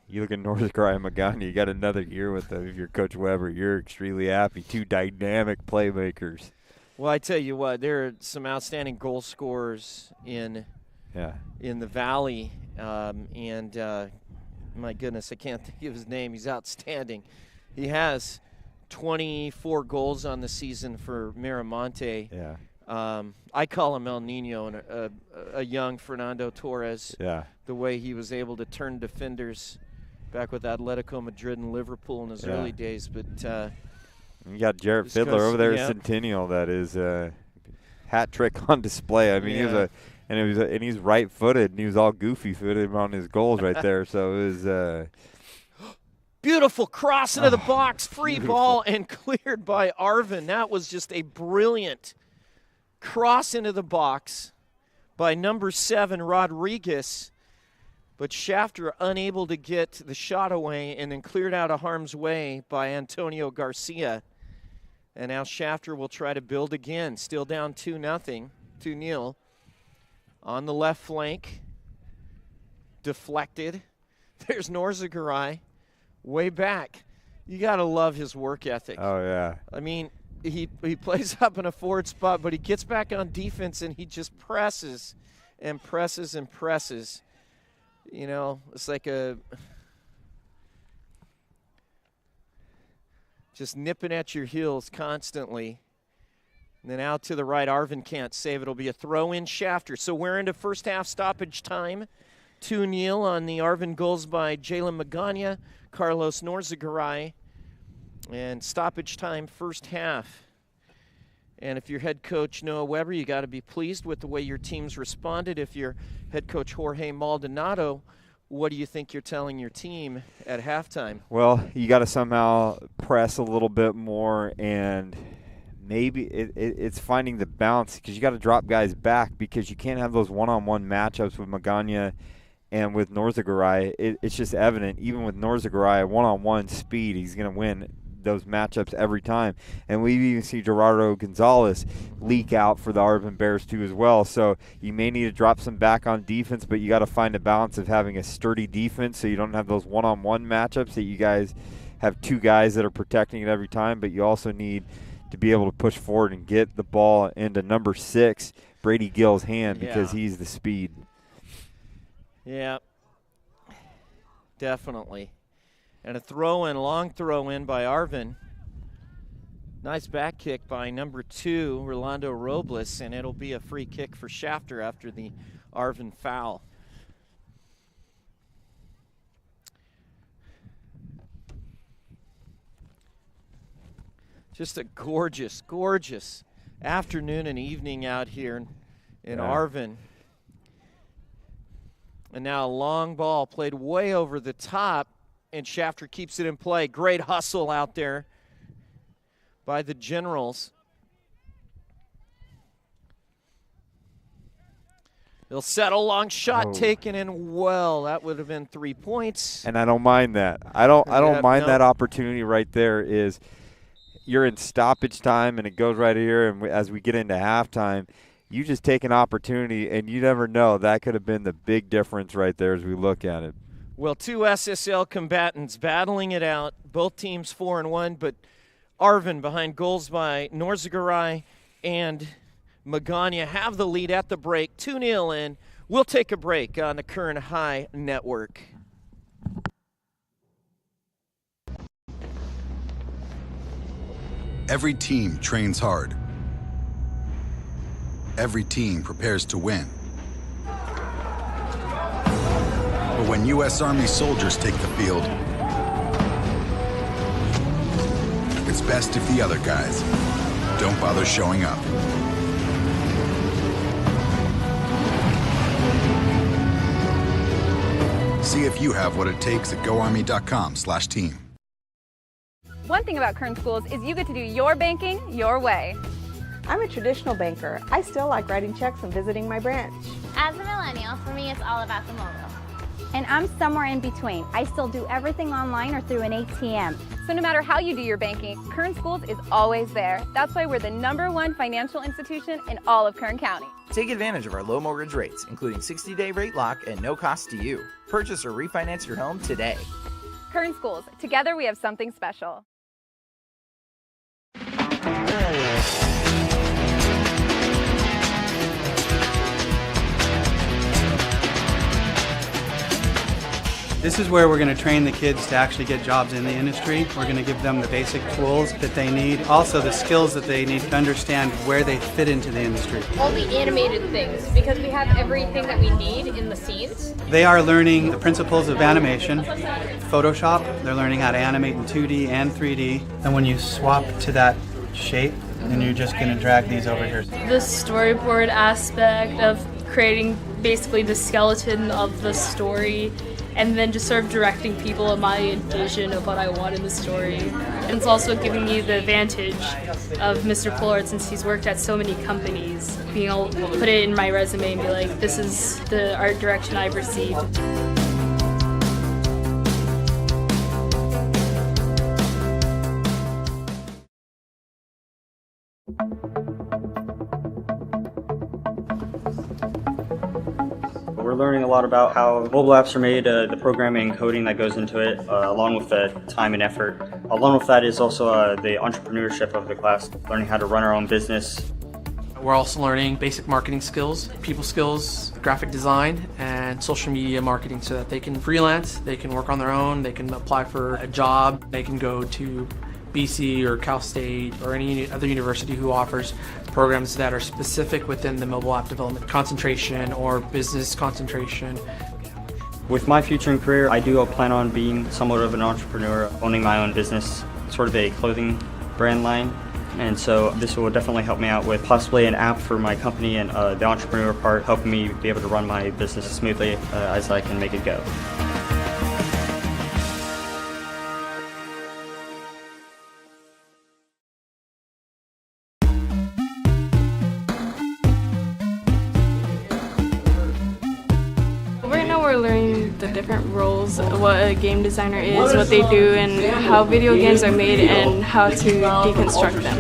You look at Norzagaray and Magana, you got another year with them. If you're Coach Weber, you're extremely happy. Two dynamic playmakers. Well, I tell you what, there are some outstanding goal scorers in the Valley, and my goodness, I can't think of his name. He's outstanding. He has 24 goals on the season for Miramonte. Yeah. I call him El Nino, and a young Fernando Torres. Yeah. The way he was able to turn defenders back with Atletico Madrid and Liverpool in his early days. But you got Jarrett Fiddler over there at Centennial. That is a hat trick on display. I mean, and he's right-footed, and he was all goofy-footed on his goals right there. So it was beautiful cross into the box, free ball, and cleared by Arvin. That was just a brilliant cross into the box by number 7, Rodriguez. But Shafter unable to get the shot away, and then cleared out of harm's way by Antonio Garcia. And now Shafter will try to build again. Still down 2-0. On the left flank. Deflected. There's Norzagaray. Way back. You got to love his work ethic. Oh, yeah. I mean, he plays up in a forward spot, but he gets back on defense, and he just presses and presses and presses. You know, it's like just nipping at your heels constantly. And then out to the right, Arvin can't save it. It'll be a throw-in Shafter. So we're into first half stoppage time. 2-0 on the Arvin goals by Jalen Magana, Carlos Norzagaray. And stoppage time first half. And if you're head coach Noah Weber, you got to be pleased with the way your team's responded. If you're head coach Jorge Maldonado, what do you think you're telling your team at halftime? Well, you got to somehow press a little bit more, and maybe it's finding the balance, because you got to drop guys back, because you can't have those one-on-one matchups with Magana and with Norzagaray. It's just evident, even with Norzagaray, one-on-one speed, he's going to win those matchups every time. And we even see Gerardo Gonzalez leak out for the Arvin Bears too as well. So you may need to drop some back on defense, but you got to find a balance of having a sturdy defense so you don't have those one-on-one matchups that you guys have two guys that are protecting it every time, but you also need to be able to push forward and get the ball into number 6, Brady Gill's hand, because he's the speed. Yeah, definitely. And a throw-in, long throw-in by Arvin. Nice back kick by number 2, Rolando Robles, and it'll be a free kick for Shafter after the Arvin foul. Just a gorgeous, gorgeous afternoon and evening out here in Arvin. And now a long ball played way over the top, and Shafter keeps it in play. Great hustle out there by the Generals. They'll settle, long shot taken in well. That would have been 3 points. And I don't mind that. I don't mind that opportunity right there. Is you're in stoppage time and it goes right here, and as we get into halftime, you just take an opportunity, and you never know. That could have been the big difference right there as we look at it. Well, 2 SSL combatants battling it out. Both teams 4-1, but Arvin behind goals by Norzagaray and Magana have the lead at the break. 2-0 in. We'll take a break on the Kern High Network. Every team trains hard. Every team prepares to win. But when U.S. Army soldiers take the field, it's best if the other guys don't bother showing up. See if you have what it takes at goarmy.com/team. One thing about Kern Schools is you get to do your banking your way. I'm a traditional banker. I still like writing checks and visiting my branch. As a millennial, for me, it's all about the mobile. And I'm somewhere in between. I still do everything online or through an ATM. So no matter how you do your banking, Kern Schools is always there. That's why we're the #1 financial institution in all of Kern County. Take advantage of our low mortgage rates, including 60-day rate lock and no cost to you. Purchase or refinance your home today. Kern Schools, together we have something special. This is where we're going to train the kids to actually get jobs in the industry. We're going to give them the basic tools that they need, also the skills that they need to understand where they fit into the industry. All the animated things, because we have everything that we need in the scenes. They are learning the principles of animation, Photoshop. They're learning how to animate in 2D and 3D. And when you swap to that shape, then you're just going to drag these over here. The storyboard aspect of creating basically the skeleton of the story, and then just sort of directing people on my vision of what I want in the story. And it's also giving me the advantage of Mr. Pollard, since he's worked at so many companies, being able to put it in my resume and be like, this is the art direction I've received. We're learning a lot about how mobile apps are made, the programming and coding that goes into it, along with the time and effort. Along with that is also the entrepreneurship of the class, learning how to run our own business. We're also learning basic marketing skills, people skills, graphic design, and social media marketing so that they can freelance, they can work on their own, they can apply for a job, they can go to BC or Cal State or any other university who offers programs that are specific within the mobile app development concentration or business concentration. With my future and career, I do plan on being somewhat of an entrepreneur, owning my own business, sort of a clothing brand line. And so this will definitely help me out with possibly an app for my company, and the entrepreneur part helping me be able to run my business smoothly as I can make it go. Right now we're learning the different roles, what a game designer is, what they do, and how video games are made, and how to deconstruct them.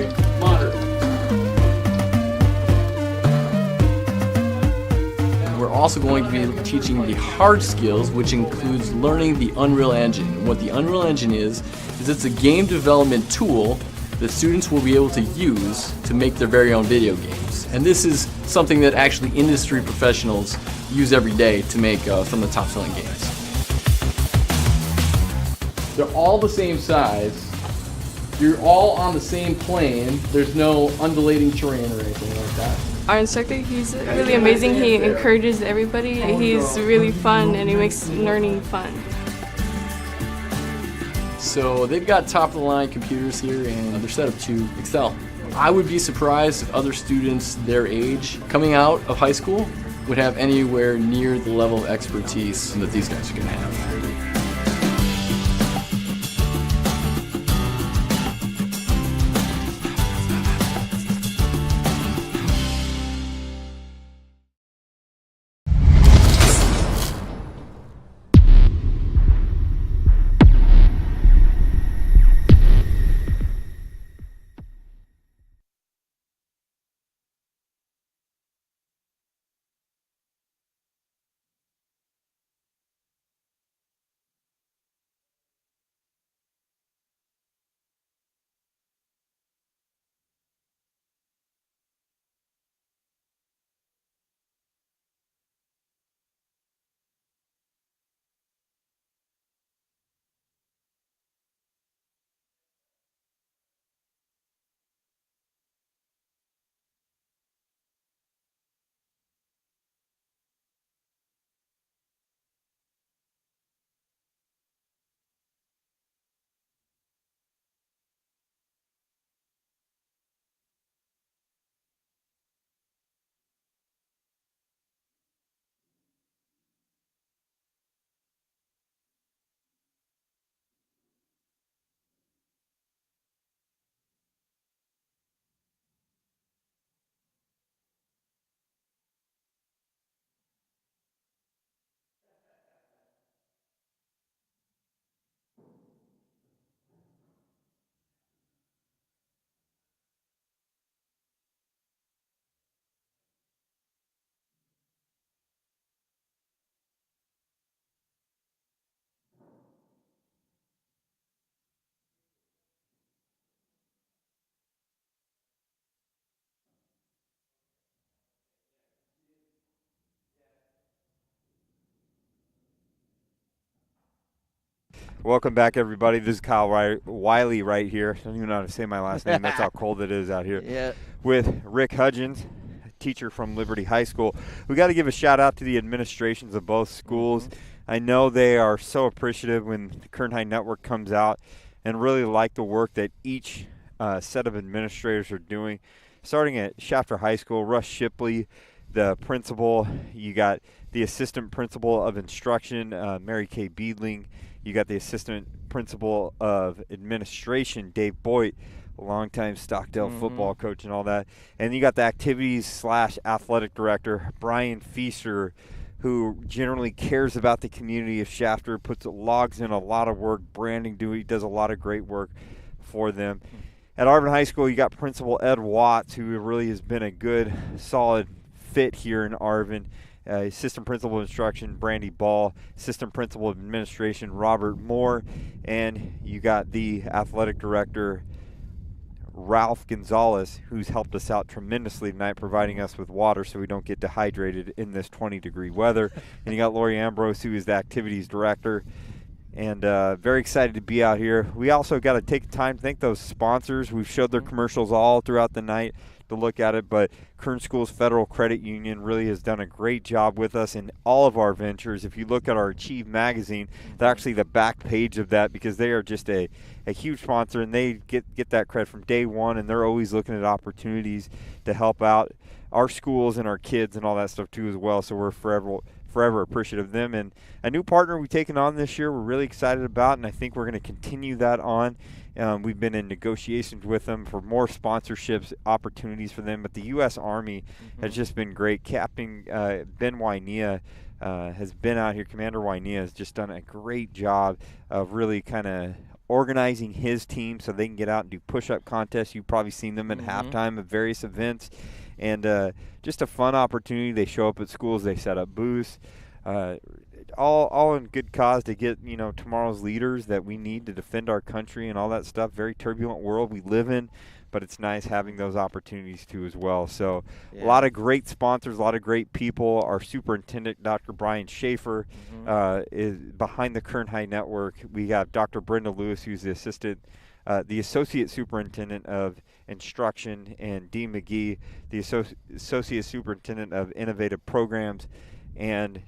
We're also going to be teaching the hard skills, which includes learning the Unreal Engine. What the Unreal Engine is it's a game development tool that students will be able to use to make their very own video games. And this is something that actually industry professionals use every day to make some of the top-selling games. They're all the same size. You're all on the same plane. There's no undulating terrain or anything like that. Our instructor, he's really amazing. He encourages everybody. He's really fun, and he makes learning fun. So they've got top-of-the-line computers here, and they're set up to excel. I would be surprised if other students their age coming out of high school would have anywhere near the level of expertise that these guys are going to have. Welcome back, everybody. This is Kyle Wiley right here. I don't even know how to say my last name. That's how cold it is out here. Yeah. With Rick Hudgens, teacher from Liberty High School. We got to give a shout out to the administrations of both schools. I know they are so appreciative when the Kern High Network comes out and really like the work that each set of administrators are doing. Starting at Shafter High School, Russ Shipley, the principal. You got the assistant principal of instruction, Mary Kay Beedling. You got the assistant principal of administration, Dave Boyd, a longtime Stockdale football coach and all that. And you got the activities/athletic director, Brian Feaster, who generally cares about the community of Shafter, logs in a lot of work, branding, does a lot of great work for them. At Arvin High School, you got Principal Ed Watts, who really has been a good, solid fit here in Arvin. Assistant Principal of Instruction, Brandy Ball. Assistant Principal of Administration, Robert Moore. And you got the Athletic Director, Ralph Gonzalez, who's helped us out tremendously tonight, providing us with water so we don't get dehydrated in this 20-degree weather. And you got Lori Ambrose, who is the Activities Director. And very excited to be out here. We also got to take time to thank those sponsors. We've showed their commercials all throughout the night to look at it, but Kern Schools Federal Credit Union really has done a great job with us in all of our ventures. If you look at our Achieve magazine, they're actually the back page of that because they are just a huge sponsor, and they get that credit from day one, and they're always looking at opportunities to help out our schools and our kids and all that stuff too as well. So we're forever appreciative of them. And a new partner we've taken on this year we're really excited about, and I think we're going to continue that on. We've been in negotiations with them for more sponsorships, opportunities for them. But the U.S. Army has just been great. Captain Ben Wynea has been out here. Commander Wynea has just done a great job of really kind of organizing his team so they can get out and do push-up contests. You've probably seen them at halftime of various events. And just a fun opportunity. They show up at schools. They set up booths. All in good cause to get, tomorrow's leaders that we need to defend our country and all that stuff. Very turbulent world we live in, but it's nice having those opportunities too as well. So a lot of great sponsors, a lot of great people. Our superintendent, Dr. Brian Schaefer, is behind the Kern High Network. We have Dr. Brenda Lewis, who's the associate superintendent of instruction, and Dee McGee, the associate superintendent of innovative programs, and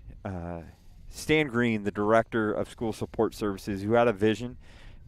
Stan Green, the director of school support services, who had a vision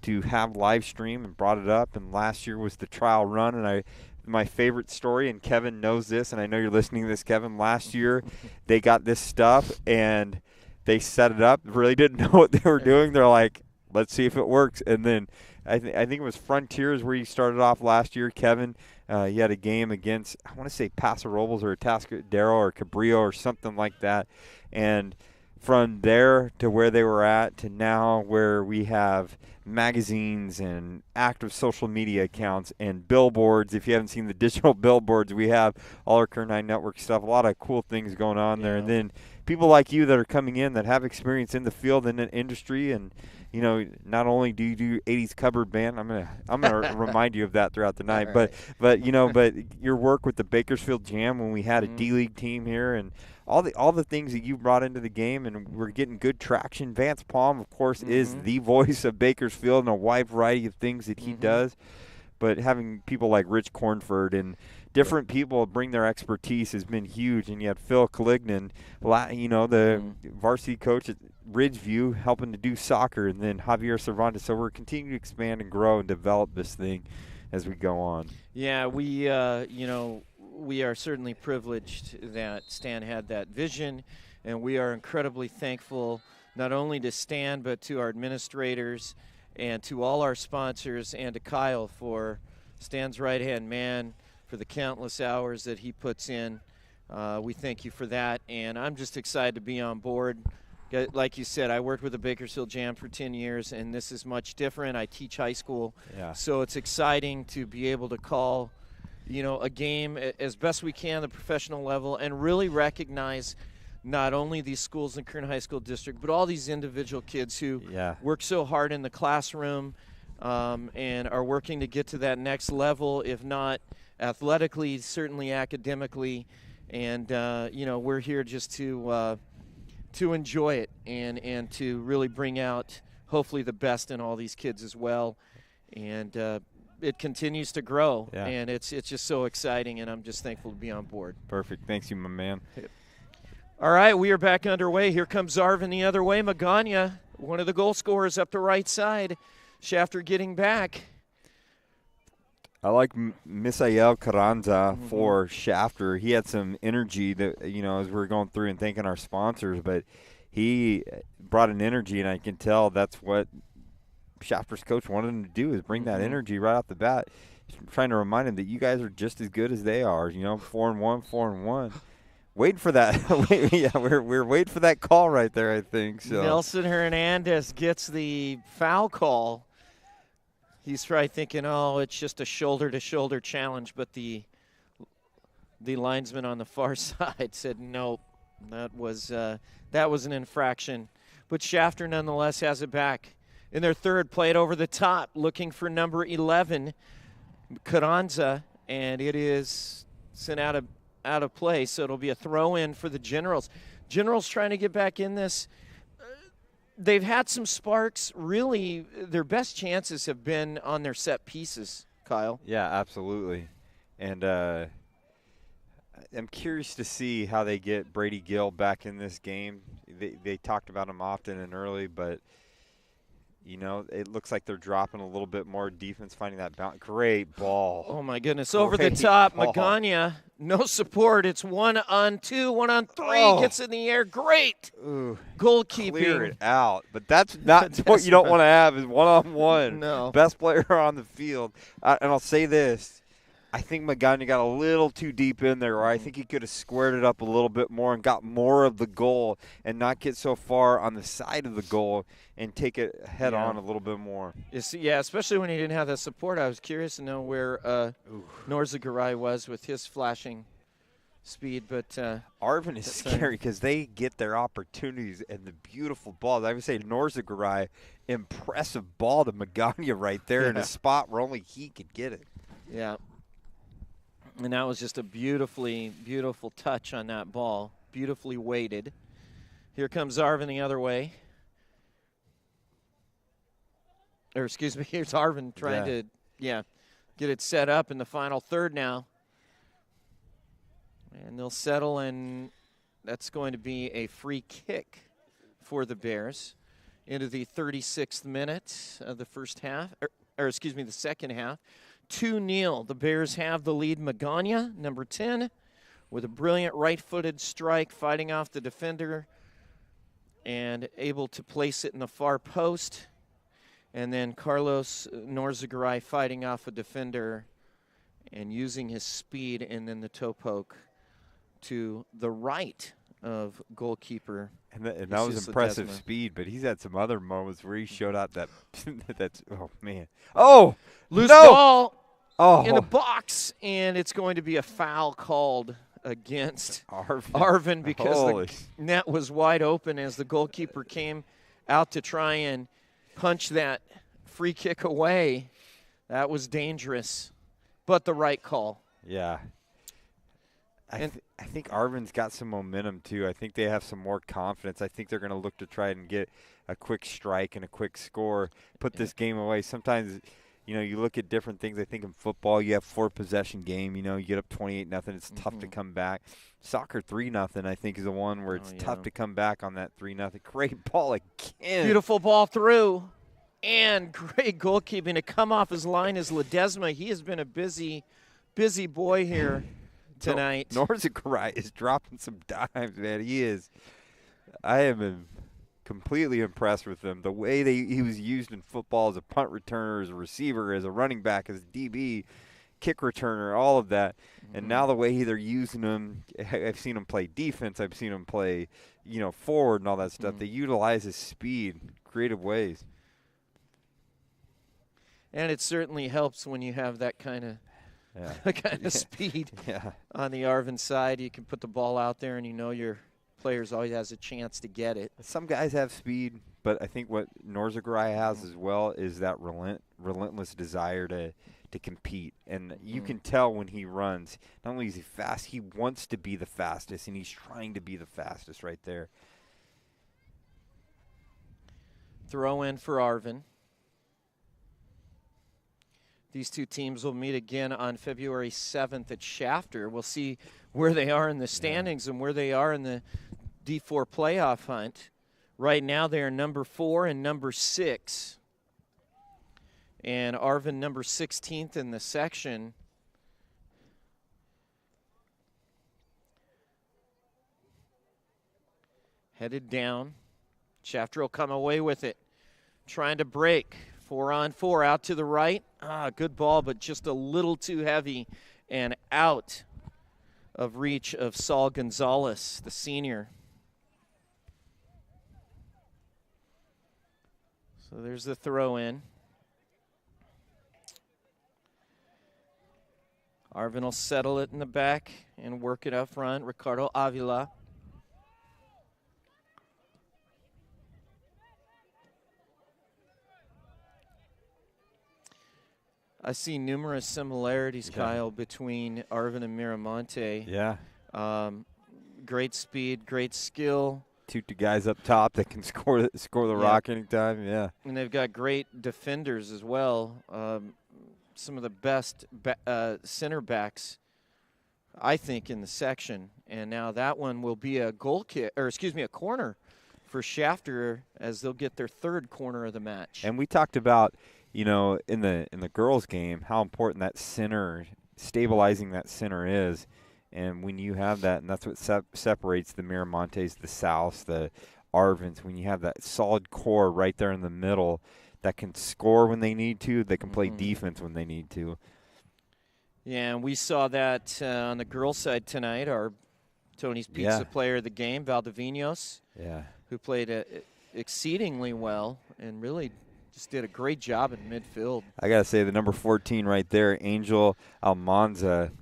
to have live stream and brought it up. And last year was the trial run. And my favorite story, and Kevin knows this, and I know you're listening to this, Kevin, last year they got this stuff and they set it up, really didn't know what they were doing. They're like, let's see if it works. And then I think it was Frontiers where you started off last year, Kevin. You had a game against, I want to say Paso Robles or Atascadero or Cabrillo or something like that. And from there to where they were at to now where we have magazines and active social media accounts and billboards. If you haven't seen the digital billboards, we have all our Kern High Network stuff, a lot of cool things going on there. And then people like you that are coming in that have experience in the field and in industry, and not only do you do 80s cupboard band, I'm gonna remind you of that throughout the night, right. but your work with the Bakersfield Jam when we had a D-League team here, and all the things that you brought into the game, and we're getting good traction. Vance Palm, of course, is the voice of Bakersfield and a wide variety of things that he does. But having people like Rich Cornford and different people bring their expertise has been huge. And you had Phil Calignan, the varsity coach at Ridgeview, helping to do soccer, and then Javier Cervantes. So we're continuing to expand and grow and develop this thing as we go on. Yeah, we are certainly privileged that Stan had that vision, and we are incredibly thankful not only to Stan but to our administrators and to all our sponsors, and to Kyle for Stan's right-hand man for the countless hours that he puts in. We thank you for that, and I'm just excited to be on board. Like you said, I worked with the Bakersfield Jam for 10 years, and this is much different. I teach high school, so it's exciting to be able to call a game as best we can at the professional level and really recognize not only these schools in Kern High School District, but all these individual kids who work so hard in the classroom and are working to get to that next level, if not athletically, certainly academically. And, we're here just to enjoy it and to really bring out hopefully the best in all these kids as well. And it continues to grow, and it's just so exciting, and I'm just thankful to be on board. Perfect. Thanks you, my man. All right, we are back underway. Here comes Arvin the other way. Magana, one of the goal scorers up the right side. Shafter getting back. I like Misael Carranza for Shafter. He had some energy that, as we were going through and thanking our sponsors, but he brought an energy, and I can tell that's what Shafter's coach wanted him to do, is bring that energy right off the bat. He's trying to remind him that you guys are just as good as they are, 4-1, 4-1. Waiting for that. We're waiting for that call right there, I think. So Nelson Hernandez gets the foul call. He's probably thinking, it's just a shoulder-to-shoulder challenge, but the linesman on the far side said, nope, that was an infraction. But Shafter nonetheless has it back. In their third, play it over the top, looking for number 11, Carranza, and it is sent out of play, so it'll be a throw-in for the Generals. Generals trying to get back in this. They've had some sparks. Really, their best chances have been on their set pieces, Kyle. Yeah, absolutely. And I'm curious to see how they get Brady Gill back in this game. They talked about him often and early, but it looks like they're dropping a little bit more defense, finding that bounce. Great ball. Oh, my goodness. Over the top, Magana, no support. It's 1-on-2, 1-on-3, gets in the air. Great. Ooh, goalkeeping. Clear it out. But that's not what you don't want to have is one-on-one. No. Best player on the field. And I'll say this. I think Magana got a little too deep in there, or I think he could have squared it up a little bit more and got more of the goal and not get so far on the side of the goal and take it head on a little bit more. Yeah, especially when he didn't have that support. I was curious to know where Norzagaray was with his flashing speed. But Arvin is scary because they get their opportunities and the beautiful balls. I would say Norzagaray, impressive ball to Magana right there in a spot where only he could get it. Yeah. And that was just a beautiful touch on that ball. Beautifully weighted. Here comes Arvin the other way. Or excuse me, here's Arvin trying to get it set up in the final third now. And they'll settle, and that's going to be a free kick for the Bears into the 36th minute of the first half, or the second half. 2-0. The Bears have the lead. Magana, number 10, with a brilliant right-footed strike, fighting off the defender and able to place it in the far post. And then Carlos Norzagaray fighting off a defender and using his speed, and then the toe poke to the right of goalkeeper. And that was impressive speed, but he's had some other moments where he showed out that's oh, man. Oh! Loose ball in the box, and it's going to be a foul called against Arvin because the net was wide open as the goalkeeper came out to try and punch that free kick away. That was dangerous, but the right call. Yeah. I think Arvin's got some momentum, too. I think they have some more confidence. I think they're going to look to try and get a quick strike and a quick score, put this game away. Sometimes – you look at different things. I think in football, you have 4-possession game. You get up 28-0. It's tough to come back. Soccer 3-0, I think, is the one where it's tough to come back on that 3-0. Great ball again. Beautiful ball through, and great goalkeeping to come off his line is Ledesma. He has been a busy boy here tonight. Norzagaray is dropping some dimes, man. He is. I am completely impressed with him. The way he was used in football as a punt returner, as a receiver, as a running back, as a DB, kick returner, all of that. And now the way they're using him, I've seen him play defense. I've seen him play, forward and all that stuff. They utilize his speed in creative ways. And it certainly helps when you have that kind of speed on the Arvin side. You can put the ball out there, and your players always has a chance to get it. Some guys have speed, but I think what Norzagaray has as well is that relentless desire to compete. And you can tell when he runs, not only is he fast, he wants to be the fastest, and he's trying to be the fastest right there. Throw in for Arvin. These two teams will meet again on February 7th at Shafter. We'll see where they are in the standings and where they are in the D4 playoff hunt. Right now they are number 4 and number 6. And Arvin number 16th in the section. Headed down. Shafter will come away with it. Trying to break. 4-on-4 out to the right. Good ball, but just a little too heavy and out of reach of Saul Gonzalez, the senior. So there's the throw in. Arvin will settle it in the back and work it up front. Ricardo Avila. I see numerous similarities, Kyle, between Arvin and Miramonte. Yeah. Great speed, great skill. Two guys up top that can score the rock anytime. Yeah. And they've got great defenders as well. Some of the best center backs, I think, in the section. And now that one will be a a corner for Shafter as they'll get their 3rd corner of the match. And we talked about, in the girls' game, how important that center, stabilizing that center is. And when you have that, and that's what separates the Miramontes, the Souths, the Arvins, when you have that solid core right there in the middle that can score when they need to, that can play defense when they need to. Yeah, and we saw that on the girls' side tonight. Our Tony's Pizza player of the game, Valdivinos, who played exceedingly well and really just did a great job in midfield. I got to say, the number 14 right there, Angel Almanza,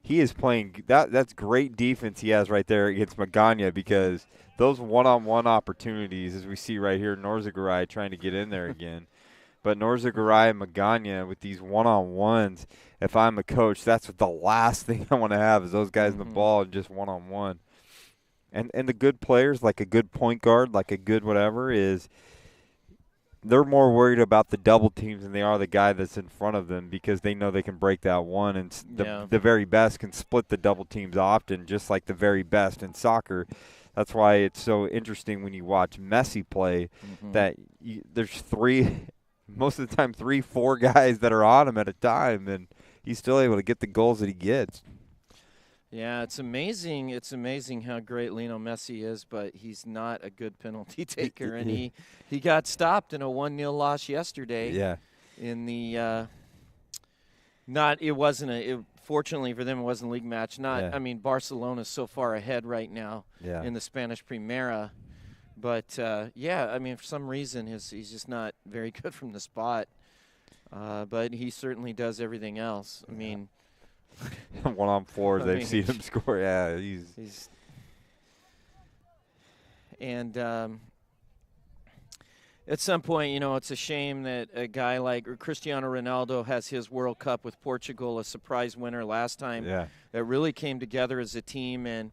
he is playing that's great defense he has right there against Magana, because those one-on-one opportunities, as we see right here, Norzagaray trying to get in there again. But Norzagaray and Magana with these one-on-ones, if I'm a coach, that's what the last thing I want to have is those guys in the ball and just one-on-one. And the good players, like a good point guard, like a good whatever, is they're more worried about the double teams than they are the guy that's in front of them, because they know they can break that one, and the very best can split the double teams often, just like the very best in soccer. That's why it's so interesting when you watch Messi play that there's most of the time 3-4 guys that are on him at a time, and he's still able to get the goals that he gets. Yeah, it's amazing. It's amazing how great Lionel Messi is, but he's not a good penalty taker. And he got stopped in a 1-0 loss yesterday. Yeah. In the fortunately for them, it wasn't a league match. I mean, Barcelona's so far ahead right now in the Spanish Primera. But I mean, for some reason he's just not very good from the spot. But he certainly does everything else. I mean, 1-on-4, they've seen him score. Yeah, he's and at some point, it's a shame that a guy like Cristiano Ronaldo has his World Cup with Portugal, a surprise winner last time. Yeah. That really came together as a team, and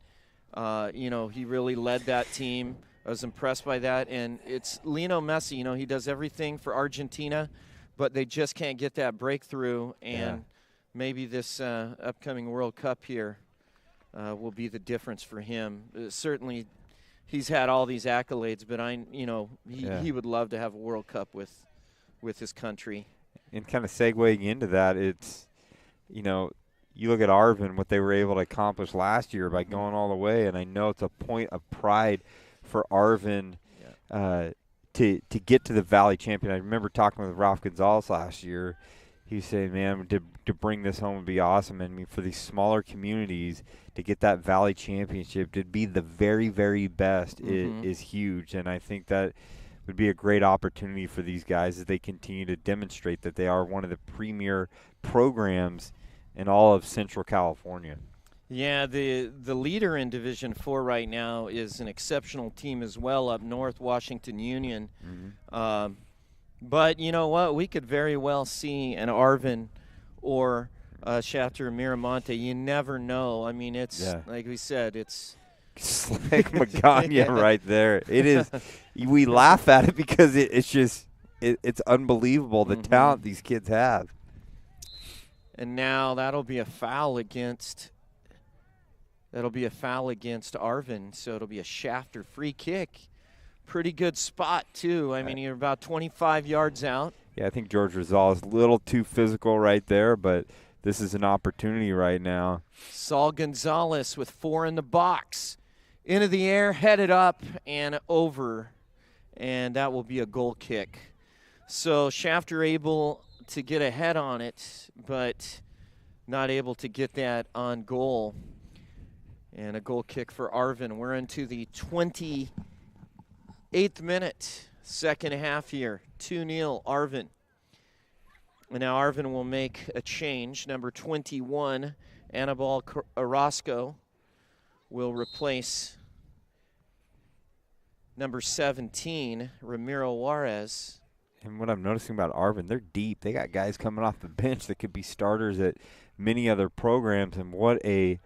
he really led that team. I was impressed by that, and it's Lionel Messi. He does everything for Argentina, but they just can't get that breakthrough, and maybe this upcoming World Cup here will be the difference for him. Certainly, he's had all these accolades, but he would love to have a World Cup with his country. And kind of segueing into that, it's you look at Arvin, what they were able to accomplish last year by going all the way, and I know it's a point of pride for Arvin to get to the Valley Champion. I remember talking with Ralph Gonzalez last year. He was saying, man, to bring this home would be awesome. And I mean, for these smaller communities to get that Valley Championship, to be the very, very best is huge. And I think that would be a great opportunity for these guys as they continue to demonstrate that they are one of the premier programs in all of Central California. Yeah, the leader in Division 4 right now is an exceptional team as well up north, Washington Union. But you know what? We could very well see an Arvin or Shafter or Miramonte. You never know. I mean, it's like we said, it's Slick Magana right there. It is. We laugh at it because it's unbelievable the talent these kids have. And now that'll be a foul against Arvin, so it'll be a Shafter free kick. Pretty good spot, too. I mean, you're about 25 yards out. Yeah, I think George Rosales is a little too physical right there, but this is an opportunity right now. Saul Gonzalez with 4 in the box. Into the air, headed up, and over. And that will be a goal kick. So Shafter able to get ahead on it, but not able to get that on goal. And a goal kick for Arvin. We're into the 28th minute, second half here. 2-0 Arvin. And now Arvin will make a change. Number 21, Anibal Orozco, will replace number 17, Ramiro Juarez. And what I'm noticing about Arvin, they're deep. They got guys coming off the bench that could be starters at many other programs, and what a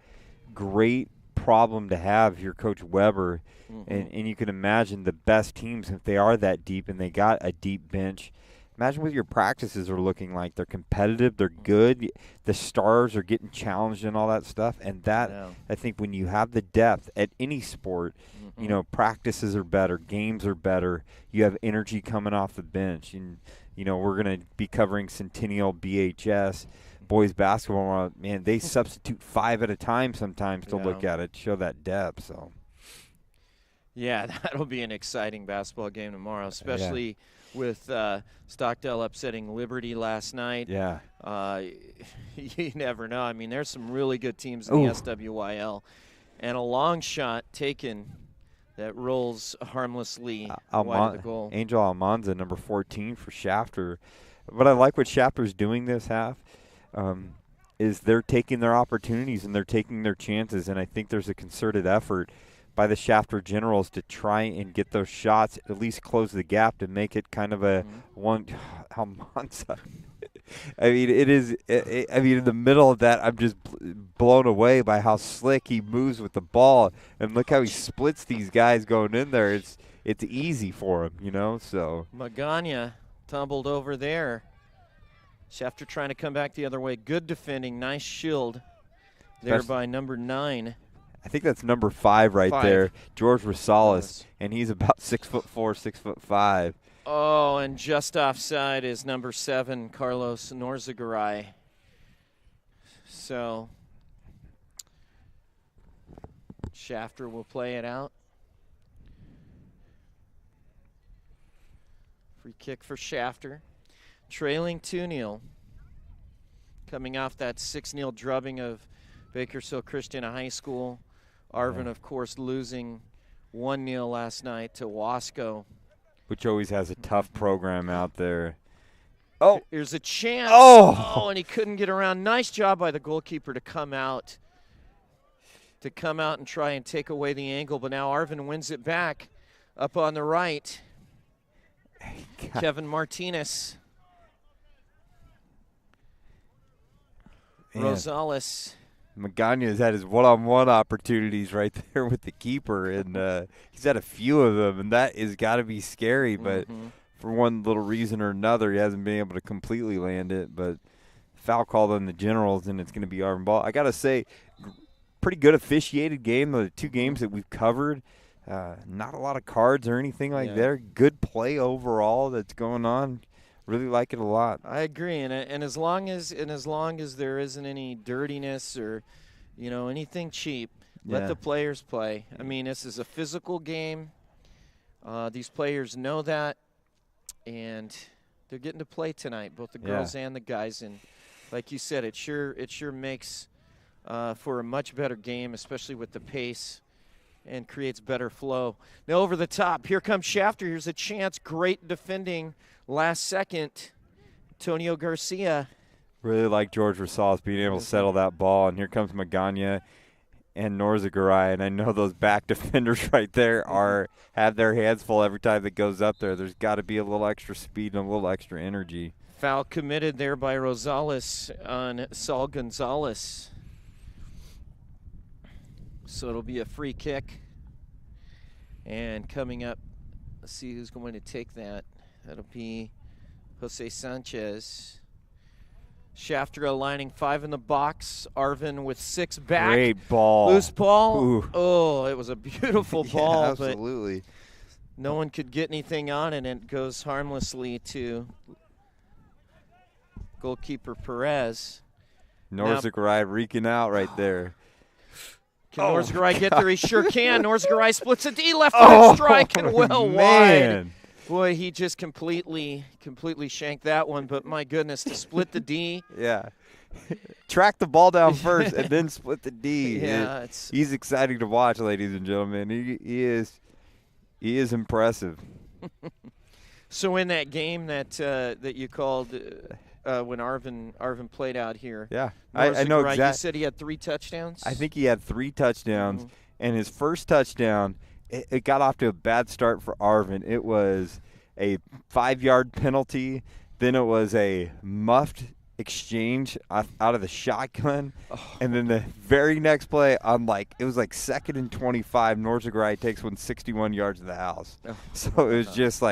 great problem to have here, Coach Weber. And you can imagine the best teams, if they are that deep and they got a deep bench, imagine what your practices are looking like. They're competitive, they're good, the stars are getting challenged and all that stuff. And that, I think when you have the depth at any sport, you know, practices are better, games are better, you have energy coming off the bench. And, you know, we're going to be covering Centennial BHS. Boys basketball, man, they substitute 5 at a time sometimes to look at it, show that depth. So, yeah, that'll be an exciting basketball game tomorrow, especially with Stockdale upsetting Liberty last night. Yeah. You never know. I mean, there's some really good teams in the SWYL. And a long shot taken that rolls harmlessly wide of the goal. Angel Almanza, number 14 for Shafter. But I like what Shafter's doing this half. Is they're taking their opportunities and they're taking their chances, and I think there's a concerted effort by the Shafter Generals to try and get those shots, at least close the gap to make it kind of a one. Almanza. I mean, it is. I mean, in the middle of that, I'm just blown away by how slick he moves with the ball, and look how he splits these guys going in there. It's easy for him, you know. So Magana tumbled over there. Shafter trying to come back the other way. Good defending. Nice shield there by number 9. I think that's number 5 right there, George Rosales, and he's about 6'4", 6'5". Oh, and just offside is number 7, Carlos Norzagaray. So Shafter will play it out. Free kick for Shafter. Trailing 2-0. Coming off that 6-0 drubbing of Bakersfield Christian High School. Arvin, of course, losing 1-0 last night to Wasco. Which always has a tough program out there. Oh, here's a chance. Oh, and he couldn't get around. Nice job by the goalkeeper to come out and try and take away the angle. But now Arvin wins it back up on the right. Kevin Martinez. Rosales. Magana's had his one-on-one opportunities right there with the keeper, and he's had a few of them, and that has got to be scary. But for one little reason or another, he hasn't been able to completely land it. But foul called on the Generals, and it's going to be Arvin ball. I got to say, pretty good officiated game. The 2 games that we've covered, not a lot of cards or anything like that. Good play overall that's going on. Really like it a lot. I agree, and as long as there isn't any dirtiness or, you know, anything cheap, let the players play. I mean, this is a physical game. These players know that, and they're getting to play tonight, both the girls and the guys. And like you said, it sure makes for a much better game, especially with the pace, and creates better flow. Now over the top, here comes Shafter. Here's a chance. Great defending. Last second, Antonio Garcia. Really like George Rosales being able to settle that ball. And here comes Magana and Norzagaray. And I know those back defenders right there have their hands full every time that goes up there. There's got to be a little extra speed and a little extra energy. Foul committed there by Rosales on Saul Gonzalez. So So it'll be a free kick. And coming up, let's see who's going to take that. That'll be Jose Sanchez. Shafter aligning 5 in the box. Arvin with 6 back. Great ball. Loose ball. Ooh. Oh, it was a beautiful ball. Yeah, absolutely. But no one could get anything on it, and it goes harmlessly to goalkeeper Perez. Norzagaray reeking out right there. Can Norzagaray get there? He sure can. Norzagaray splits a D, left-footed strike, and well wide. Boy, he just completely shanked that one. But my goodness, to split the D. Yeah. Track the ball down first and then split the D. Yeah, he's exciting to watch, ladies and gentlemen. He is impressive. So in that game that you called when Arvin played out here, yeah, I know exactly. You said he had 3 touchdowns. I think he had 3 touchdowns, and his first touchdown, it got off to a bad start for Arvin. It was a 5-yard penalty, then it was a muffed exchange out of the shotgun, and then the very next play it was like 2nd and 25. Norzagaray takes 61 yards to the house. So it was just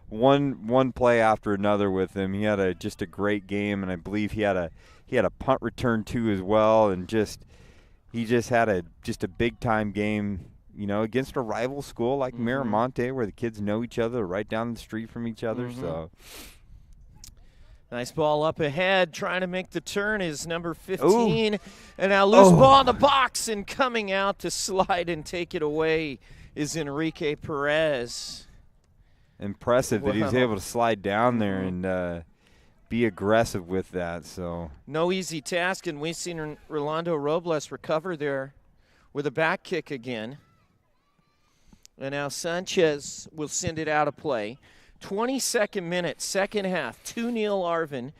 one play after another with him. He had just a great game, and I believe he had a punt return too as well, and he just had a big time game, against a rival school like Miramonte, where the kids know each other right down the street from each other. So. Nice ball up ahead, trying to make the turn is number 15. Ooh. And now loose ball in the box, and coming out to slide and take it away is Enrique Perez. Impressive that he was able to slide down there and be aggressive with that. So no easy task, and we've seen Rolando Robles recover there with a back kick again. And now Sanchez will send it out of play. 22nd minute, second half, 2-0 Arvin.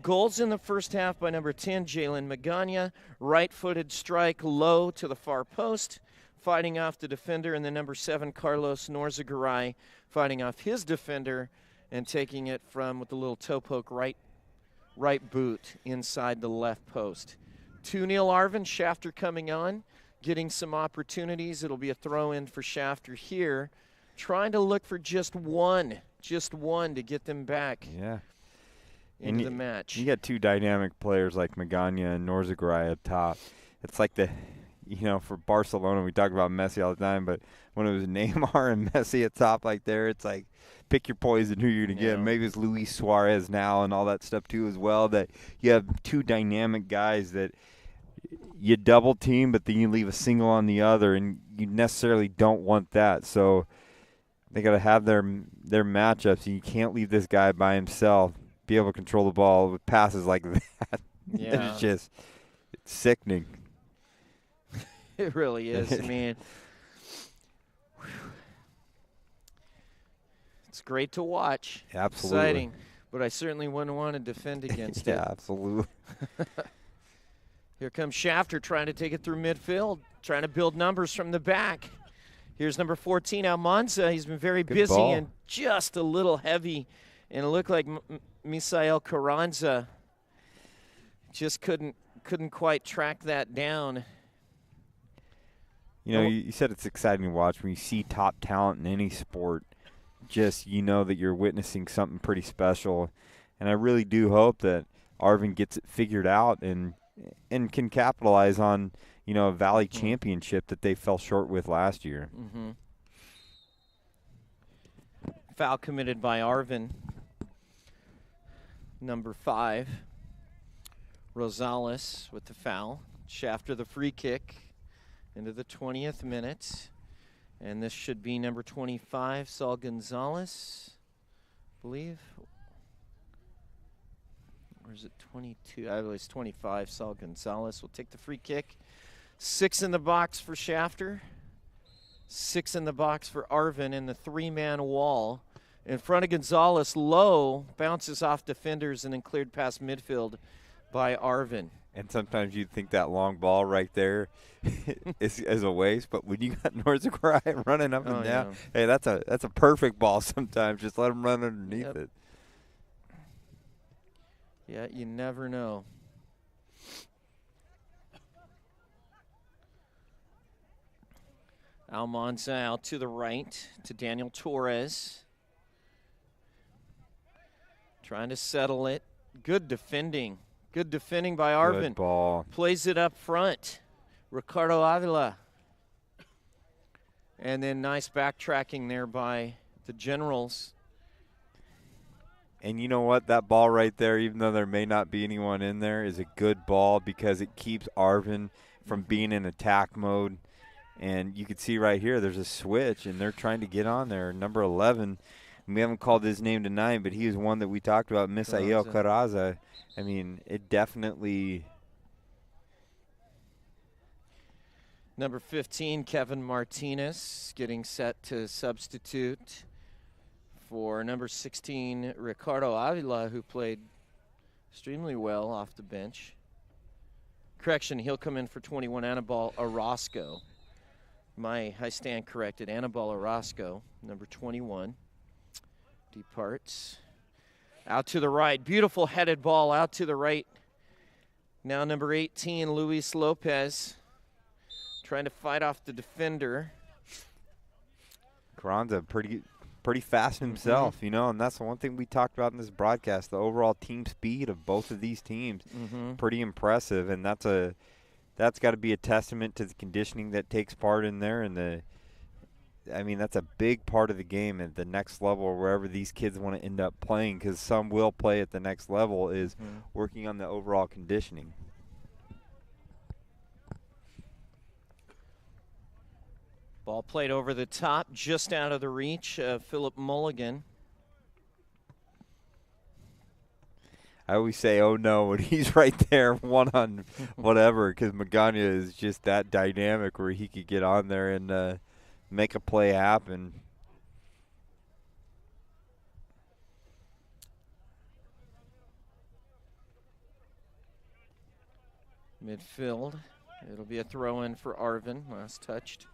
Goals in the first half by number 10, Jalen Magana. Right-footed strike low to the far post, fighting off the defender, and the number 7, Carlos Norzagaray, fighting off his defender and taking it with a little toe poke right boot inside the left post. 2-0 Arvin, Shafter coming on, getting some opportunities. It'll be a throw-in for Shafter here, trying to look for just one to get them back into the match. You got 2 dynamic players like Magana and Norzagaray up top. It's like for Barcelona, we talk about Messi all the time, but when it was Neymar and Messi at top like there, it's like pick your poison who you're going to get. Maybe it's Luis Suarez now and all that stuff too as well, that you have 2 dynamic guys that you double team, but then you leave a single on the other, and you necessarily don't want that. So they got to have their matchups, and you can't leave this guy by himself, be able to control the ball with passes like that. Yeah. It's sickening. It really is. I mean, it's great to watch. Absolutely. Exciting, but I certainly wouldn't want to defend against it. Yeah, absolutely. Here comes Shafter trying to take it through midfield, trying to build numbers from the back. Here's number 14, Almanza. He's been very busy ball. And just a little heavy. And it looked like Misael Carranza just couldn't quite track that down. You said it's exciting to watch when you see top talent in any sport. Just that you're witnessing something pretty special. And I really do hope that Arvin gets it figured out and can capitalize on a Valley championship that they fell short with last year. Foul committed by Arvin, number 5. Rosales with the foul. Shafter the free kick into the 20th minute. And this should be number 25, Saul Gonzalez, I believe. Or is it 22? I believe it's 25, Saul Gonzalez will take the free kick. 6 in the box for Shafter. 6 in the box for Arvin in the 3-man wall. In front of Gonzalez, low, bounces off defenders and then cleared past midfield by Arvin. And sometimes you'd think that long ball right there is a waste, but when you got Norzagaray running up and down, hey, that's a perfect ball sometimes. Just let him run underneath it. Yeah, you never know. Almanza out to the right to Daniel Torres. Trying to settle it. Good defending. Good defending by Arvin. Good ball. Plays it up front. Ricardo Avila. And then nice backtracking there by the Generals. And you know what? That ball right there, even though there may not be anyone in there, is a good ball because it keeps Arvin from being in attack mode. And you can see right here there's a switch, and they're trying to get on there. Number 11, we haven't called his name tonight, but he is one that we talked about, Misael Carraza. I mean, it definitely. Number 15, Kevin Martinez, getting set to substitute for number 16, Ricardo Avila, who played extremely well off the bench. Correction, he'll come in for 21, Anibal Orozco. I stand corrected. Anibal Orozco, number 21, departs. Out to the right. Beautiful headed ball out to the right. Now number 18, Luis Lopez, trying to fight off the defender. Carranza pretty fast himself, you know, and that's the one thing we talked about in this broadcast, the overall team speed of both of these teams. Pretty impressive, and that's got to be a testament to the conditioning that takes part in there, and I mean, that's a big part of the game at the next level or wherever these kids want to end up playing, because some will play at the next level, is working on the overall conditioning. Ball played over the top, just out of the reach of Philip Mulligan. I always say, oh no, when he's right there, one on whatever, because Magana is just that dynamic where he could get on there and make a play happen. Midfield. It'll be a throw-in for Arvin, last touched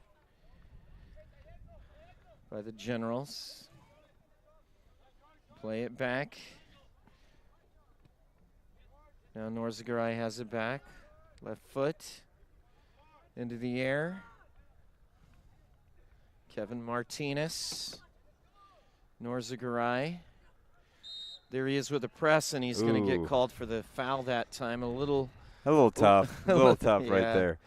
by the Generals. Play it back. Now Norzagaray has it back. Left foot into the air. Kevin Martinez. Norzagaray. There he is with the press, and he's going to get called for the foul that time. A little tough. A little tough right there.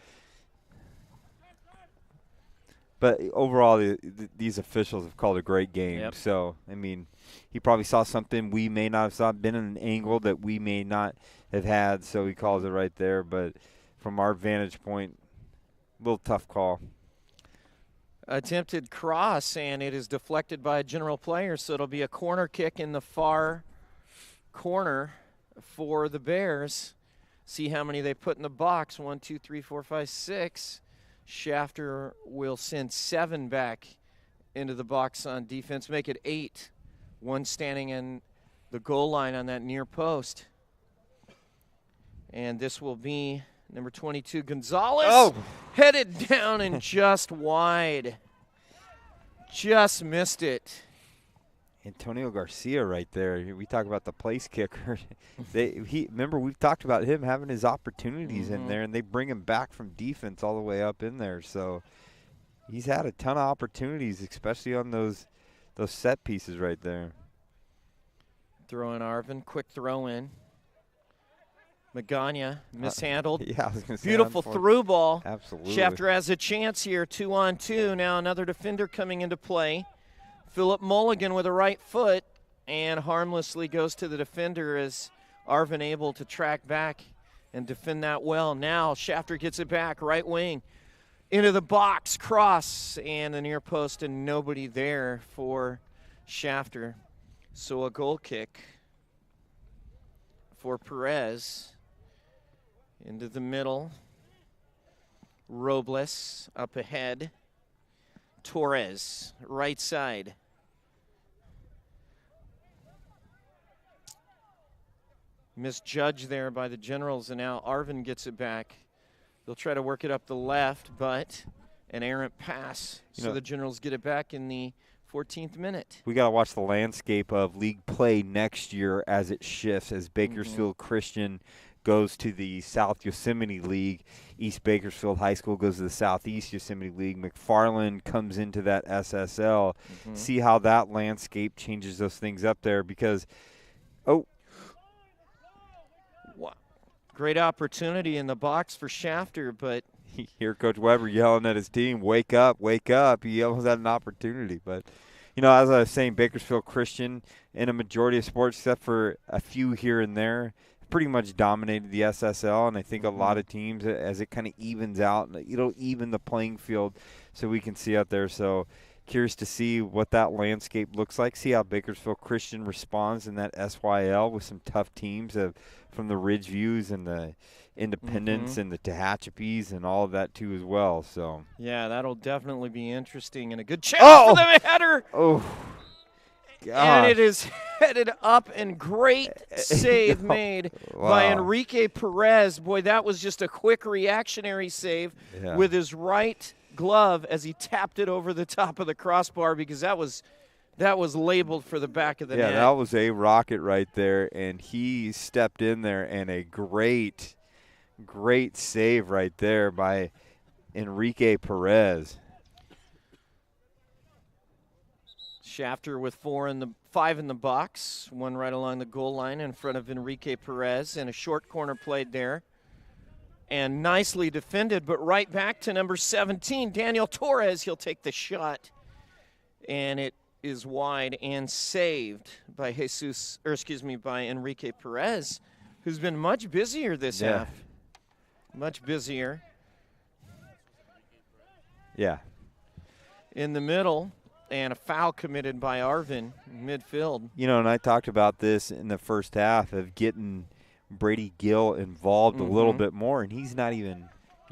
But overall, these officials have called a great game. So, I mean, he probably saw something we may not have saw, been in an angle that we may not have had, so he calls it right there. But from our vantage point, a little tough call. Attempted cross, and it is deflected by a General player, so it'll be a corner kick in the far corner for the Bears. See how many they put in the box. 1, 2, 3, 4, 5, 6. Shafter will send 7 back into the box on defense, make it 8. 1 standing in the goal line on that near post. And this will be number 22, Gonzalez. Headed down and just wide. Just missed it. Antonio Garcia right there. We talk about the place kicker. Remember, we've talked about him having his opportunities in there, and they bring him back from defense all the way up in there. So he's had a ton of opportunities, especially on those set pieces right there. Throw in Arvin, quick throw in. Magana mishandled. I was gonna say, beautiful through ball. Absolutely. Shafter has a chance here, 2-on-2. Now another defender coming into play. Philip Mulligan with a right foot, and harmlessly goes to the defender as Arvin able to track back and defend that well. Now Shafter gets it back, right wing, into the box, cross, and the near post, and nobody there for Shafter. So a goal kick for Perez. Into the middle. Robles up ahead. Torres, right side. Misjudged there by the Generals, and now Arvin gets it back. They'll try to work it up the left, but an errant pass. So the Generals get it back in the 14th minute. We got to watch the landscape of league play next year as it shifts, as Bakersfield Christian goes to the South Yosemite League. East Bakersfield High School goes to the Southeast Yosemite League. McFarland comes into that SSL. See how that landscape changes those things up there because, great opportunity in the box for Shafter, but hear Coach Weber yelling at his team, wake up, wake up. He almost had an opportunity. But, as I was saying, Bakersfield Christian in a majority of sports, except for a few here and there, pretty much dominated the SSL. And I think a lot of teams, as it kind of evens out, it'll even the playing field so we can see out there. So curious to see what that landscape looks like, see how Bakersfield Christian responds in that SYL with some tough teams from the Ridgeviews and the Independents and the Tehachapis and all of that too as well. So yeah, that'll definitely be interesting and a good chance for the header. Oh, gosh. And it is headed up and great save made by Enrique Perez. Boy, that was just a quick reactionary save with his right glove as he tapped it over the top of the crossbar because that was labeled for the back of the net. Yeah, that was a rocket right there, and he stepped in there, and a great save right there by Enrique Perez. Shafter with 5 in the box, one right along the goal line in front of Enrique Perez, and a short corner played there. And nicely defended, but right back to number 17, Daniel Torres. He'll take the shot, and it is wide and saved by by Enrique Perez, who's been much busier this half. Much busier. Yeah. In the middle, and a foul committed by Arvin in midfield. And I talked about this in the first half of getting Brady Gill involved a little bit more, and he's not even,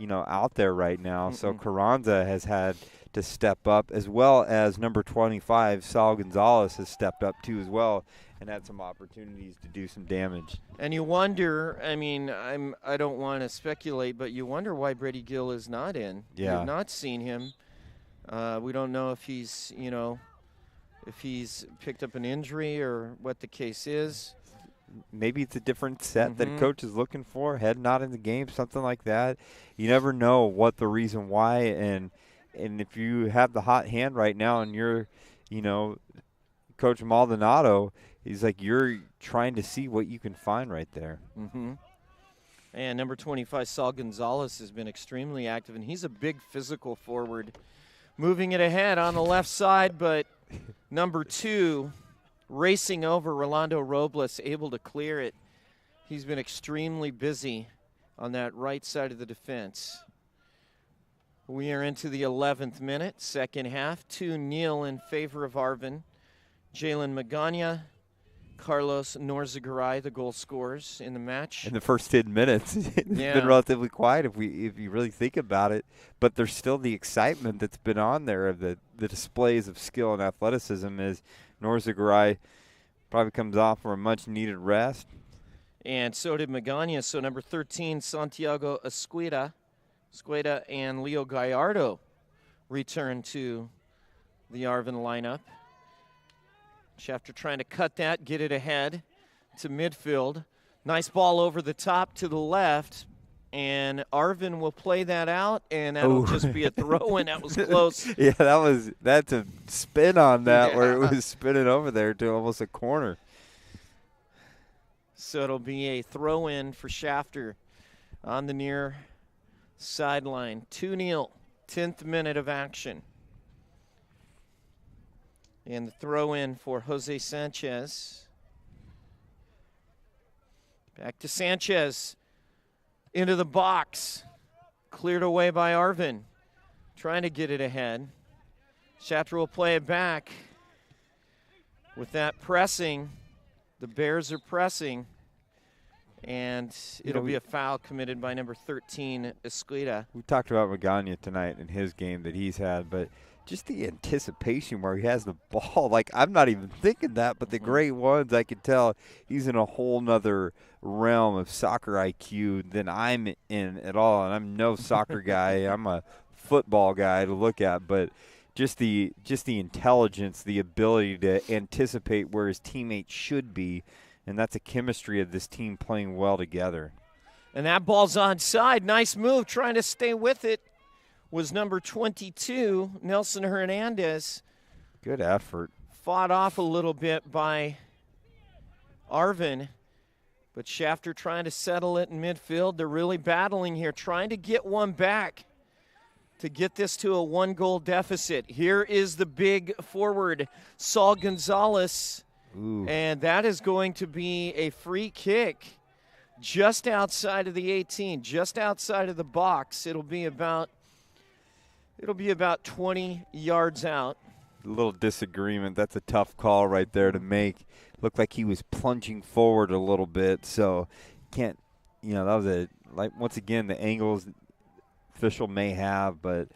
out there right now. So Carranza has had to step up, as well as number 25, Sal Gonzalez, has stepped up too as well and had some opportunities to do some damage. And you wonder, I don't want to speculate, but you wonder why Brady Gill is not in. Yeah. We've not seen him. We don't know if he's picked up an injury or what the case is. Maybe it's a different set that coach is looking for, head not in the game, something like that. You never know what the reason why, and if you have the hot hand right now and you're, Coach Maldonado, he's like, you're trying to see what you can find right there. And number 25, Saul Gonzalez, has been extremely active, and he's a big physical forward. Moving it ahead on the left side, but number 2, racing over Rolando Robles, able to clear it. He's been extremely busy on that right side of the defense. We are into the 11th minute, second half. 2-0 in favor of Arvin. Jalen Magana, Carlos Norzagaray, the goal scorers in the match. In the first 10 minutes, it's been relatively quiet if you really think about it. But there's still the excitement that's been on there of the displays of skill and athleticism as Norzagaray probably comes off for a much-needed rest. And so did Magana. So number 13, Santiago Escueda and Leo Gallardo return to the Arvin lineup. Shafter trying to cut that, get it ahead to midfield. Nice ball over the top to the left, and Arvin will play that out, and that'll just be a throw-in. That was close. Yeah, that's a spin on that where it was spinning over there to almost a corner. So it'll be a throw-in for Shafter on the near sideline. 2-0, 10th minute of action. And the throw-in for Jose Sanchez. Back to Sanchez. Into the box. Cleared away by Arvin. Trying to get it ahead. Shafter will play it back. With that pressing, the Bears are pressing. And it'll be a foul committed by number 13, Escueda. We talked about Magana tonight in his game that he's had, but just the anticipation where he has the ball. Like, I'm not even thinking that, but the great ones, I can tell he's in a whole nother realm of soccer IQ than I'm in at all. And I'm no soccer guy. I'm a football guy to look at, but just the intelligence, the ability to anticipate where his teammates should be, and that's a chemistry of this team playing well together. And that ball's onside. Nice move, trying to stay with it, was number 22, Nelson Hernandez. Good effort. Fought off a little bit by Arvin, but Shafter trying to settle it in midfield. They're really battling here, trying to get one back to get this to a 1-goal deficit. Here is the big forward, Saul Gonzalez, and that is going to be a free kick just outside of the 18, just outside of the box. It'll be about 20 yards out. A little disagreement. That's a tough call right there to make. Looked like he was plunging forward a little bit, so can't, that was once again, the angles official may have, but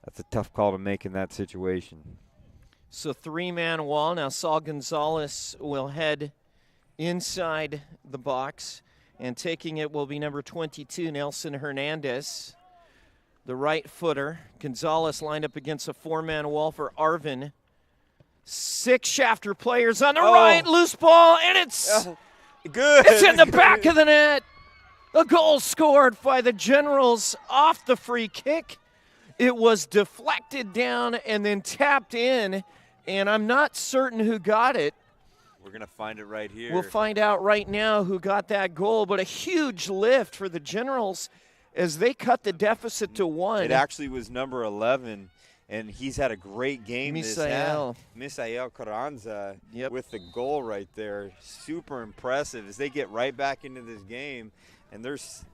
that's a tough call to make in that situation. So 3-man wall. Now Saul Gonzalez will head inside the box, and taking it will be number 22, Nelson Hernandez, the right footer. Gonzalez lined up against a 4-man wall for Arvin. 6 Shafter players on the right, loose ball, and it's good. It's in the back of the net. A goal scored by the Generals off the free kick. It was deflected down and then tapped in, and I'm not certain who got it. We're going to find it right here. We'll find out right now who got that goal, but a huge lift for the Generals as they cut the deficit to 1. It actually was number 11, and he's had a great game Misael. Misael Carranza with the goal right there. Super impressive as they get right back into this game, and there's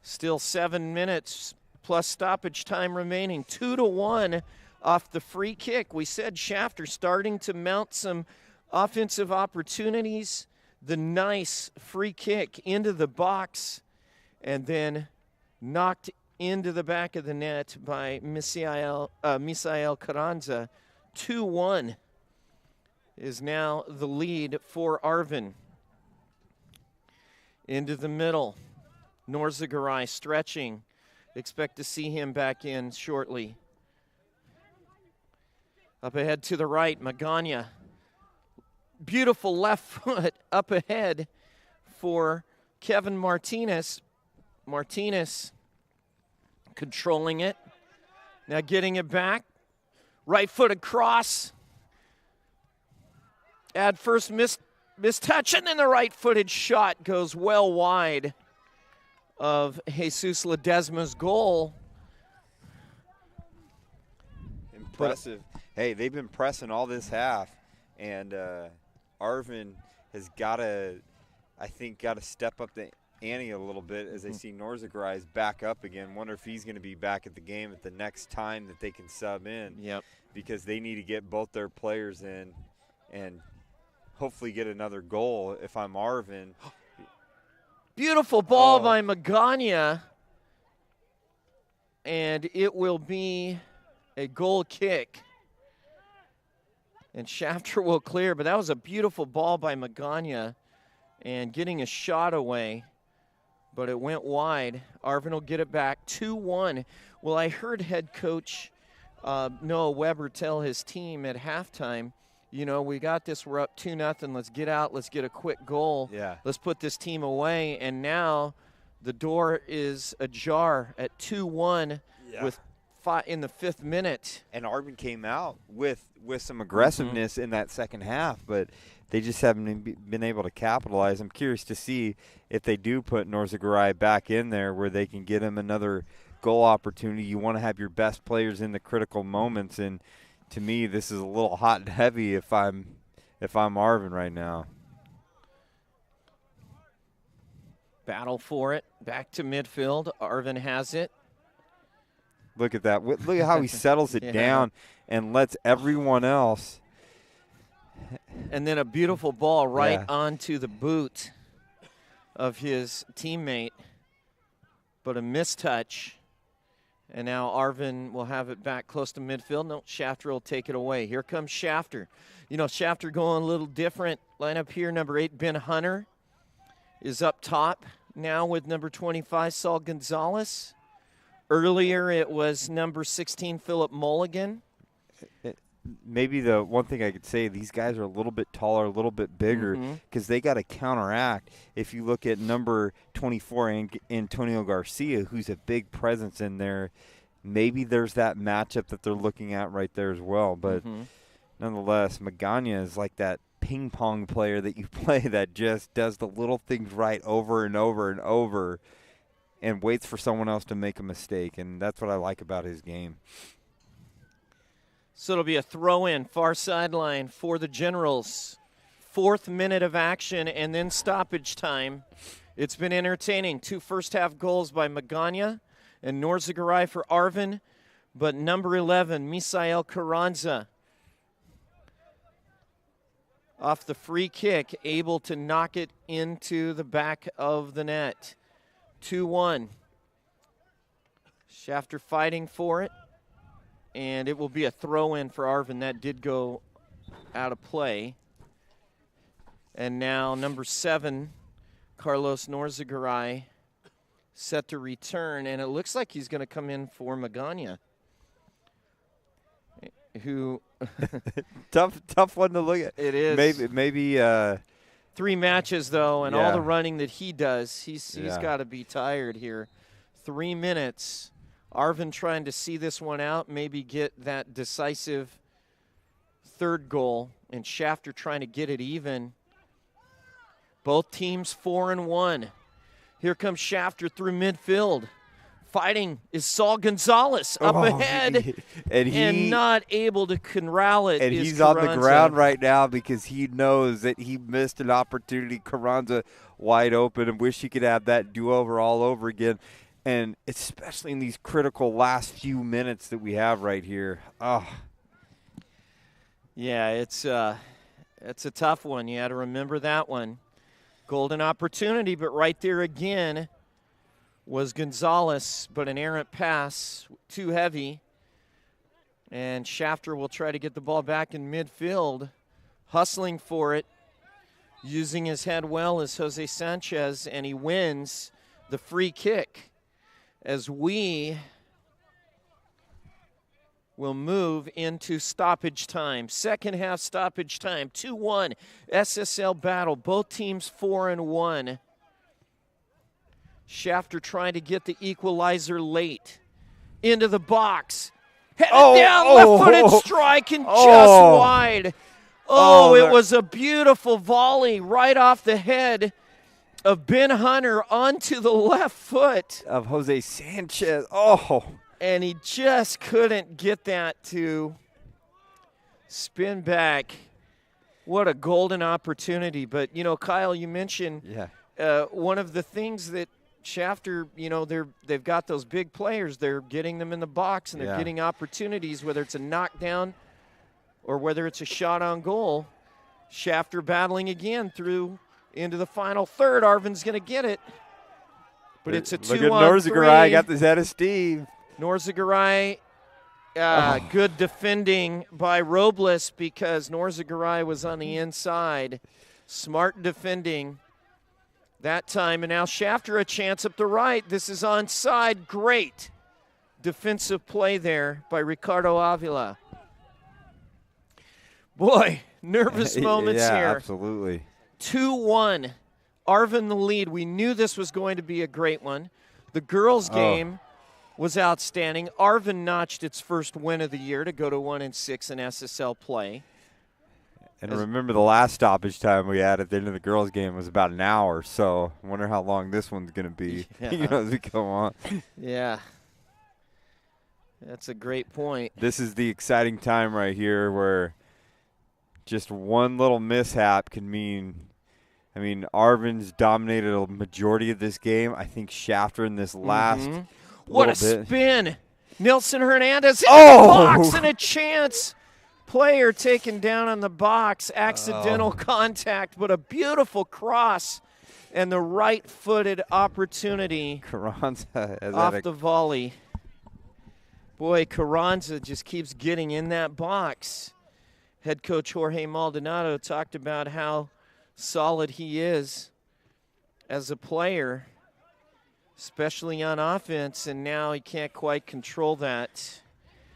still 7 minutes plus stoppage time remaining. 2-1 off the free kick. We said Shafter starting to mount some offensive opportunities. The nice free kick into the box and then knocked into the back of the net by Misael Carranza. 2-1 is now the lead for Arvin. Into the middle. Norzagaray stretching. Expect to see him back in shortly. Up ahead to the right, Magana. Beautiful left foot up ahead for Kevin Martinez. Martinez controlling it. Now getting it back. Right-footed cross. At first mistouch, and then the right-footed shot goes well wide of Jesus Ledesma's goal. Impressive. Hey, they've been pressing all this half, and Arvin has got to step up the ante a little bit as they see Norzagaray's back up again. Wonder if he's going to be back at the game at the next time that they can sub in. Yep. Because they need to get both their players in and hopefully get another goal if I'm Arvin. Beautiful ball by Magana, and it will be a goal kick. And Shafter will clear, but that was a beautiful ball by Magana and getting a shot away, but it went wide. Arvin will get it back, 2-1. Well, I heard head coach Noah Weber tell his team at halftime, we got this, we're up 2-0, let's get out, let's get a quick goal. Yeah. Let's put this team away, and now the door is ajar at 2-1 with in the 5th minute. And Arvin came out with some aggressiveness in that second half, but they just haven't been able to capitalize. I'm curious to see if they do put Norzagaray back in there where they can get him another goal opportunity. You want to have your best players in the critical moments, and to me, this is a little hot and heavy if I'm Arvin right now. Battle for it. Back to midfield. Arvin has it. Look at that. Look at how he settles it down and lets everyone else. And then a beautiful ball right onto the boot of his teammate. But a mistouch. And now Arvin will have it back close to midfield. No, Shafter will take it away. Here comes Shafter. Shafter going a little different. Lineup here, number 8, Ben Hunter is up top now with number 25, Saul Gonzalez. Earlier it was number 16, Philip Mulligan. maybe the one thing I could say, these guys are a little bit taller, a little bit bigger, because they got to counteract. If you look at number 24, Antonio Garcia, who's a big presence in there, maybe there's that matchup that they're looking at right there as well. But nonetheless, Magana is like that ping pong player that you play that just does the little things right over and over and over and waits for someone else to make a mistake, and that's what I like about his game. So it'll be a throw-in, far sideline for the Generals. 4th minute of action and then stoppage time. It's been entertaining. 2 first-half goals by Magana and Norzagaray for Arvin, but number 11, Misael Carranza, off the free kick, able to knock it into the back of the net. 2-1. Shafter fighting for it. And it will be a throw-in for Arvin. That did go out of play. And now number 7, Carlos Norzagaray, set to return. And it looks like he's going to come in for Magana, who tough one to look at. It is. Maybe 3 matches, though, and all the running that he does, he's got to be tired here. 3 minutes. Arvin trying to see this one out, maybe get that decisive 3rd goal, and Shafter trying to get it even. Both teams 4-1. Here comes Shafter through midfield. Fighting is Saul Gonzalez up ahead and not able to corral it. And he's on the ground right now because he knows that he missed an opportunity. Carranza wide open, and wish he could have that do-over all over again. And especially in these critical last few minutes that we have right here. Yeah, it's a tough one. You got to remember that one. Golden opportunity, but right there again was Gonzalez, but an errant pass, too heavy. And Shafter will try to get the ball back in midfield, hustling for it, using his head well as Jose Sanchez, and he wins the free kick. As we will move into stoppage time. 2nd half stoppage time. 2-1 SSL battle. Both teams 4-1. Shafter trying to get the equalizer late. Into the box. Headed down, left-footed strike and just wide. It was a beautiful volley right off the head of Ben Hunter onto the left foot of Jose Sanchez. And he just couldn't get that to spin back. What a golden opportunity. But, you know, Kyle, you mentioned one of the things that Shafter, you know, they've got those big players. They're getting them in the box, and they're getting opportunities, whether it's a knockdown or whether it's a shot on goal. Shafter battling again through into the final third. Arvin's going to get it. But it's a 2-on-3. Look at Norzagaray, got this head of Steve. Norzagaray, good defending by Robles because Norzagaray was on the inside. Smart defending that time. And now Shafter a chance up the right. This is onside. Great defensive play there by Ricardo Avila. Boy, nervous moments here. Absolutely. 2-1. Arvin the lead. We knew this was going to be a great one. The girls' game was outstanding. Arvin notched its first win of the year to go to 1-6 in SSL play. And remember the last stoppage time we had at the end of the girls' game was about an hour, so I wonder how long this one's going to be as we go on. Yeah. That's a great point. This is the exciting time right here where just one little mishap can mean – I mean, Arvin's dominated a majority of this game. I think Shafter in this last what a spin. Nilson Hernandez in the box and a chance. Player taken down on the box. Accidental contact, but a beautiful cross and the right-footed opportunity Carranza off the volley. Boy, Carranza just keeps getting in that box. Head coach Jorge Maldonado talked about how solid he is as a player, especially on offense, and now he can't quite control that.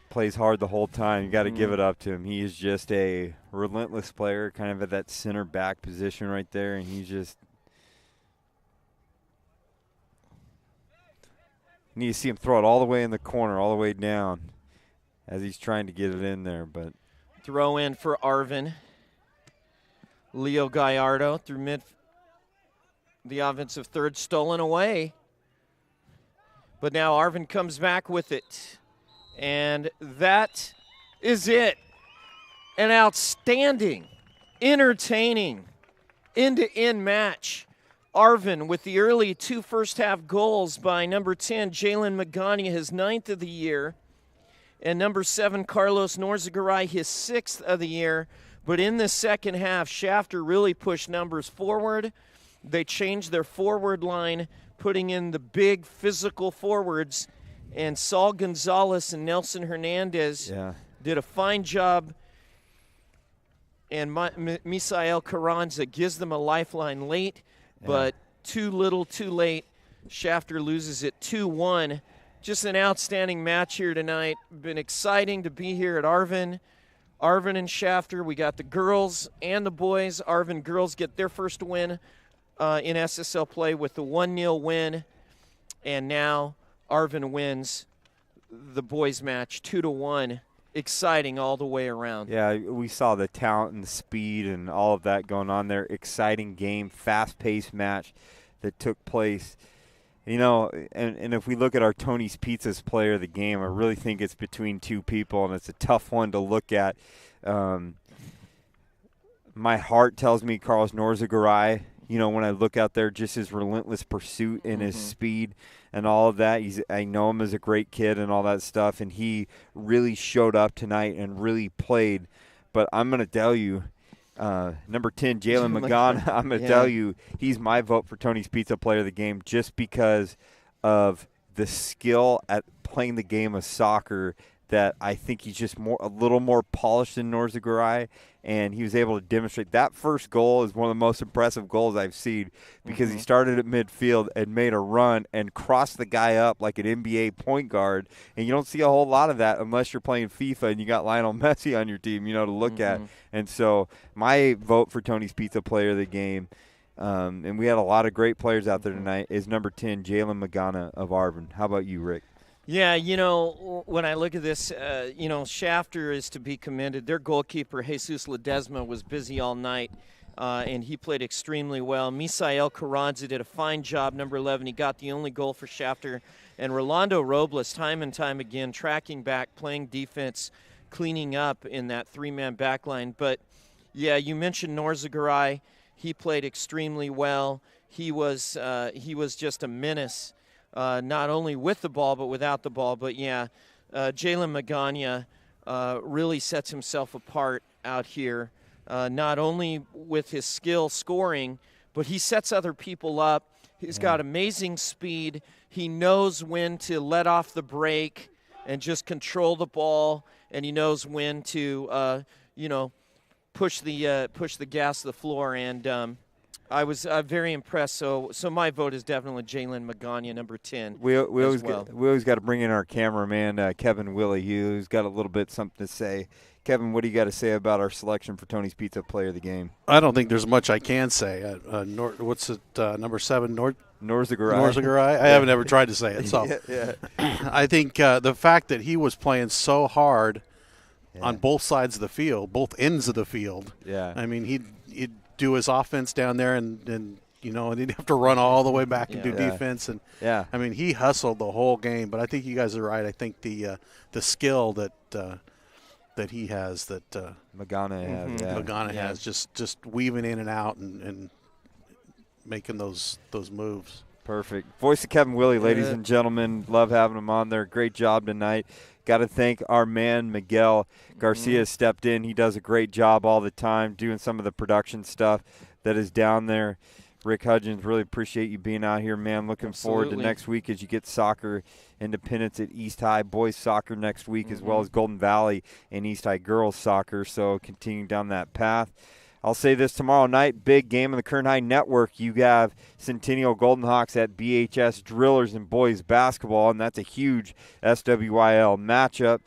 plays hard the whole time. You got to give it up to him. He is just a relentless player, kind of at that center back position right there, and he's just – you need to see him throw it all the way in the corner, all the way down as he's trying to get it in there. But throw in for Arvin. Leo Gallardo through mid. The offensive third stolen away. But now Arvin comes back with it. And that is it. An outstanding, entertaining, end-to-end match. Arvin with the early 2 first-half goals by number 10, Jalen Magana, his 9th of the year. And number 7, Carlos Norzagaray, his 6th of the year. But in the second half, Shafter really pushed numbers forward. They changed their forward line, putting in the big physical forwards. And Saul Gonzalez and Nelson Hernandez did a fine job. And Misael Carranza gives them a lifeline late, but too little, too late. Shafter loses it 2-1. Just an outstanding match here tonight. Been exciting to be here at Arvin. Arvin and Shafter, we got the girls and the boys. Arvin girls get their first win in SSL play with the 1-0 win. And now Arvin wins the boys match 2-1. Exciting all the way around. Yeah, we saw the talent and the speed and all of that going on there. Exciting game, fast-paced match that took place. You know, and if we look at our Tony's Pizzas player of the game, I really think it's between two people, and it's a tough one to look at. My heart tells me Carlos Norzagaray. You know, when I look out there, just his relentless pursuit and his speed and all of that. I know him as a great kid and all that stuff, and he really showed up tonight and really played. But I'm going to tell you, number 10, Jalen Magana, I'm going to tell you, he's my vote for Tony's Pizza player of the game just because of the skill at playing the game of soccer that I think he's just a little more polished than Norzagaray, and he was able to demonstrate. That first goal is one of the most impressive goals I've seen because he started at midfield and made a run and crossed the guy up like an NBA point guard, and you don't see a whole lot of that unless you're playing FIFA and you got Lionel Messi on your team, you know, to look at. And so my vote for Tony's Pizza player of the game, and we had a lot of great players out there tonight, is number 10, Jalen Magana of Arvin. How about you, Rick? Yeah, you know, when I look at this, you know, Shafter is to be commended. Their goalkeeper, Jesus Ledesma, was busy all night, and he played extremely well. Misael Carranza did a fine job, number 11. He got the only goal for Shafter. And Rolando Robles, time and time again, tracking back, playing defense, cleaning up in that three-man back line. But, yeah, you mentioned Norzagaray. He played extremely well. He was just a menace. Not only with the ball but without the ball. But, yeah, Jalen Magana really sets himself apart out here, not only with his skill scoring, but he sets other people up. He's got amazing speed. He knows when to let off the brake and just control the ball, and he knows when to, you know, push the gas to the floor. And I was very impressed. So my vote is definitely Jalen Magana, number 10. We always got to bring in our cameraman, Kevin Willie, who's got a little bit something to say. Kevin, what do you got to say about our selection for Tony's Pizza player of the game? I don't think there's much I can say. What's it, number 7, Norzagaray. Norzagaray? I haven't ever tried to say it. So I think the fact that he was playing so hard on both sides of the field, both ends of the field. Yeah. I mean, he'd do his offense down there and you know, and he'd have to run all the way back and do defense. And I mean, he hustled the whole game. But I think you guys are right. I think the skill that he has, that Magana has, just weaving in and out and making those moves. Perfect. Voice of Kevin Willie, ladies and gentlemen. Love having him on there. Great job tonight. Got to thank our man, Miguel Garcia, stepped in. He does a great job all the time doing some of the production stuff that is down there. Rick Hudgens, really appreciate you being out here, man. Looking forward to next week as you get soccer independence at East High, boys soccer next week, as well as Golden Valley and East High girls soccer. So continuing down that path. I'll say this tomorrow night, big game on the Kern High Network. You have Centennial Golden Hawks at BHS Drillers in boys basketball, and that's a huge SWYL matchup.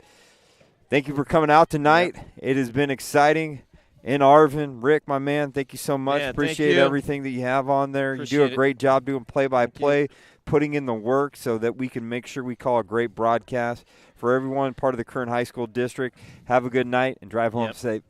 Thank you for coming out tonight. Yep. It has been exciting. And Arvin, Rick, my man, thank you so much. Yeah, Appreciate everything that you have on there. You do a great job doing play-by-play, putting in the work so that we can make sure we call a great broadcast. For everyone part of the Kern High School District, have a good night and drive home safe.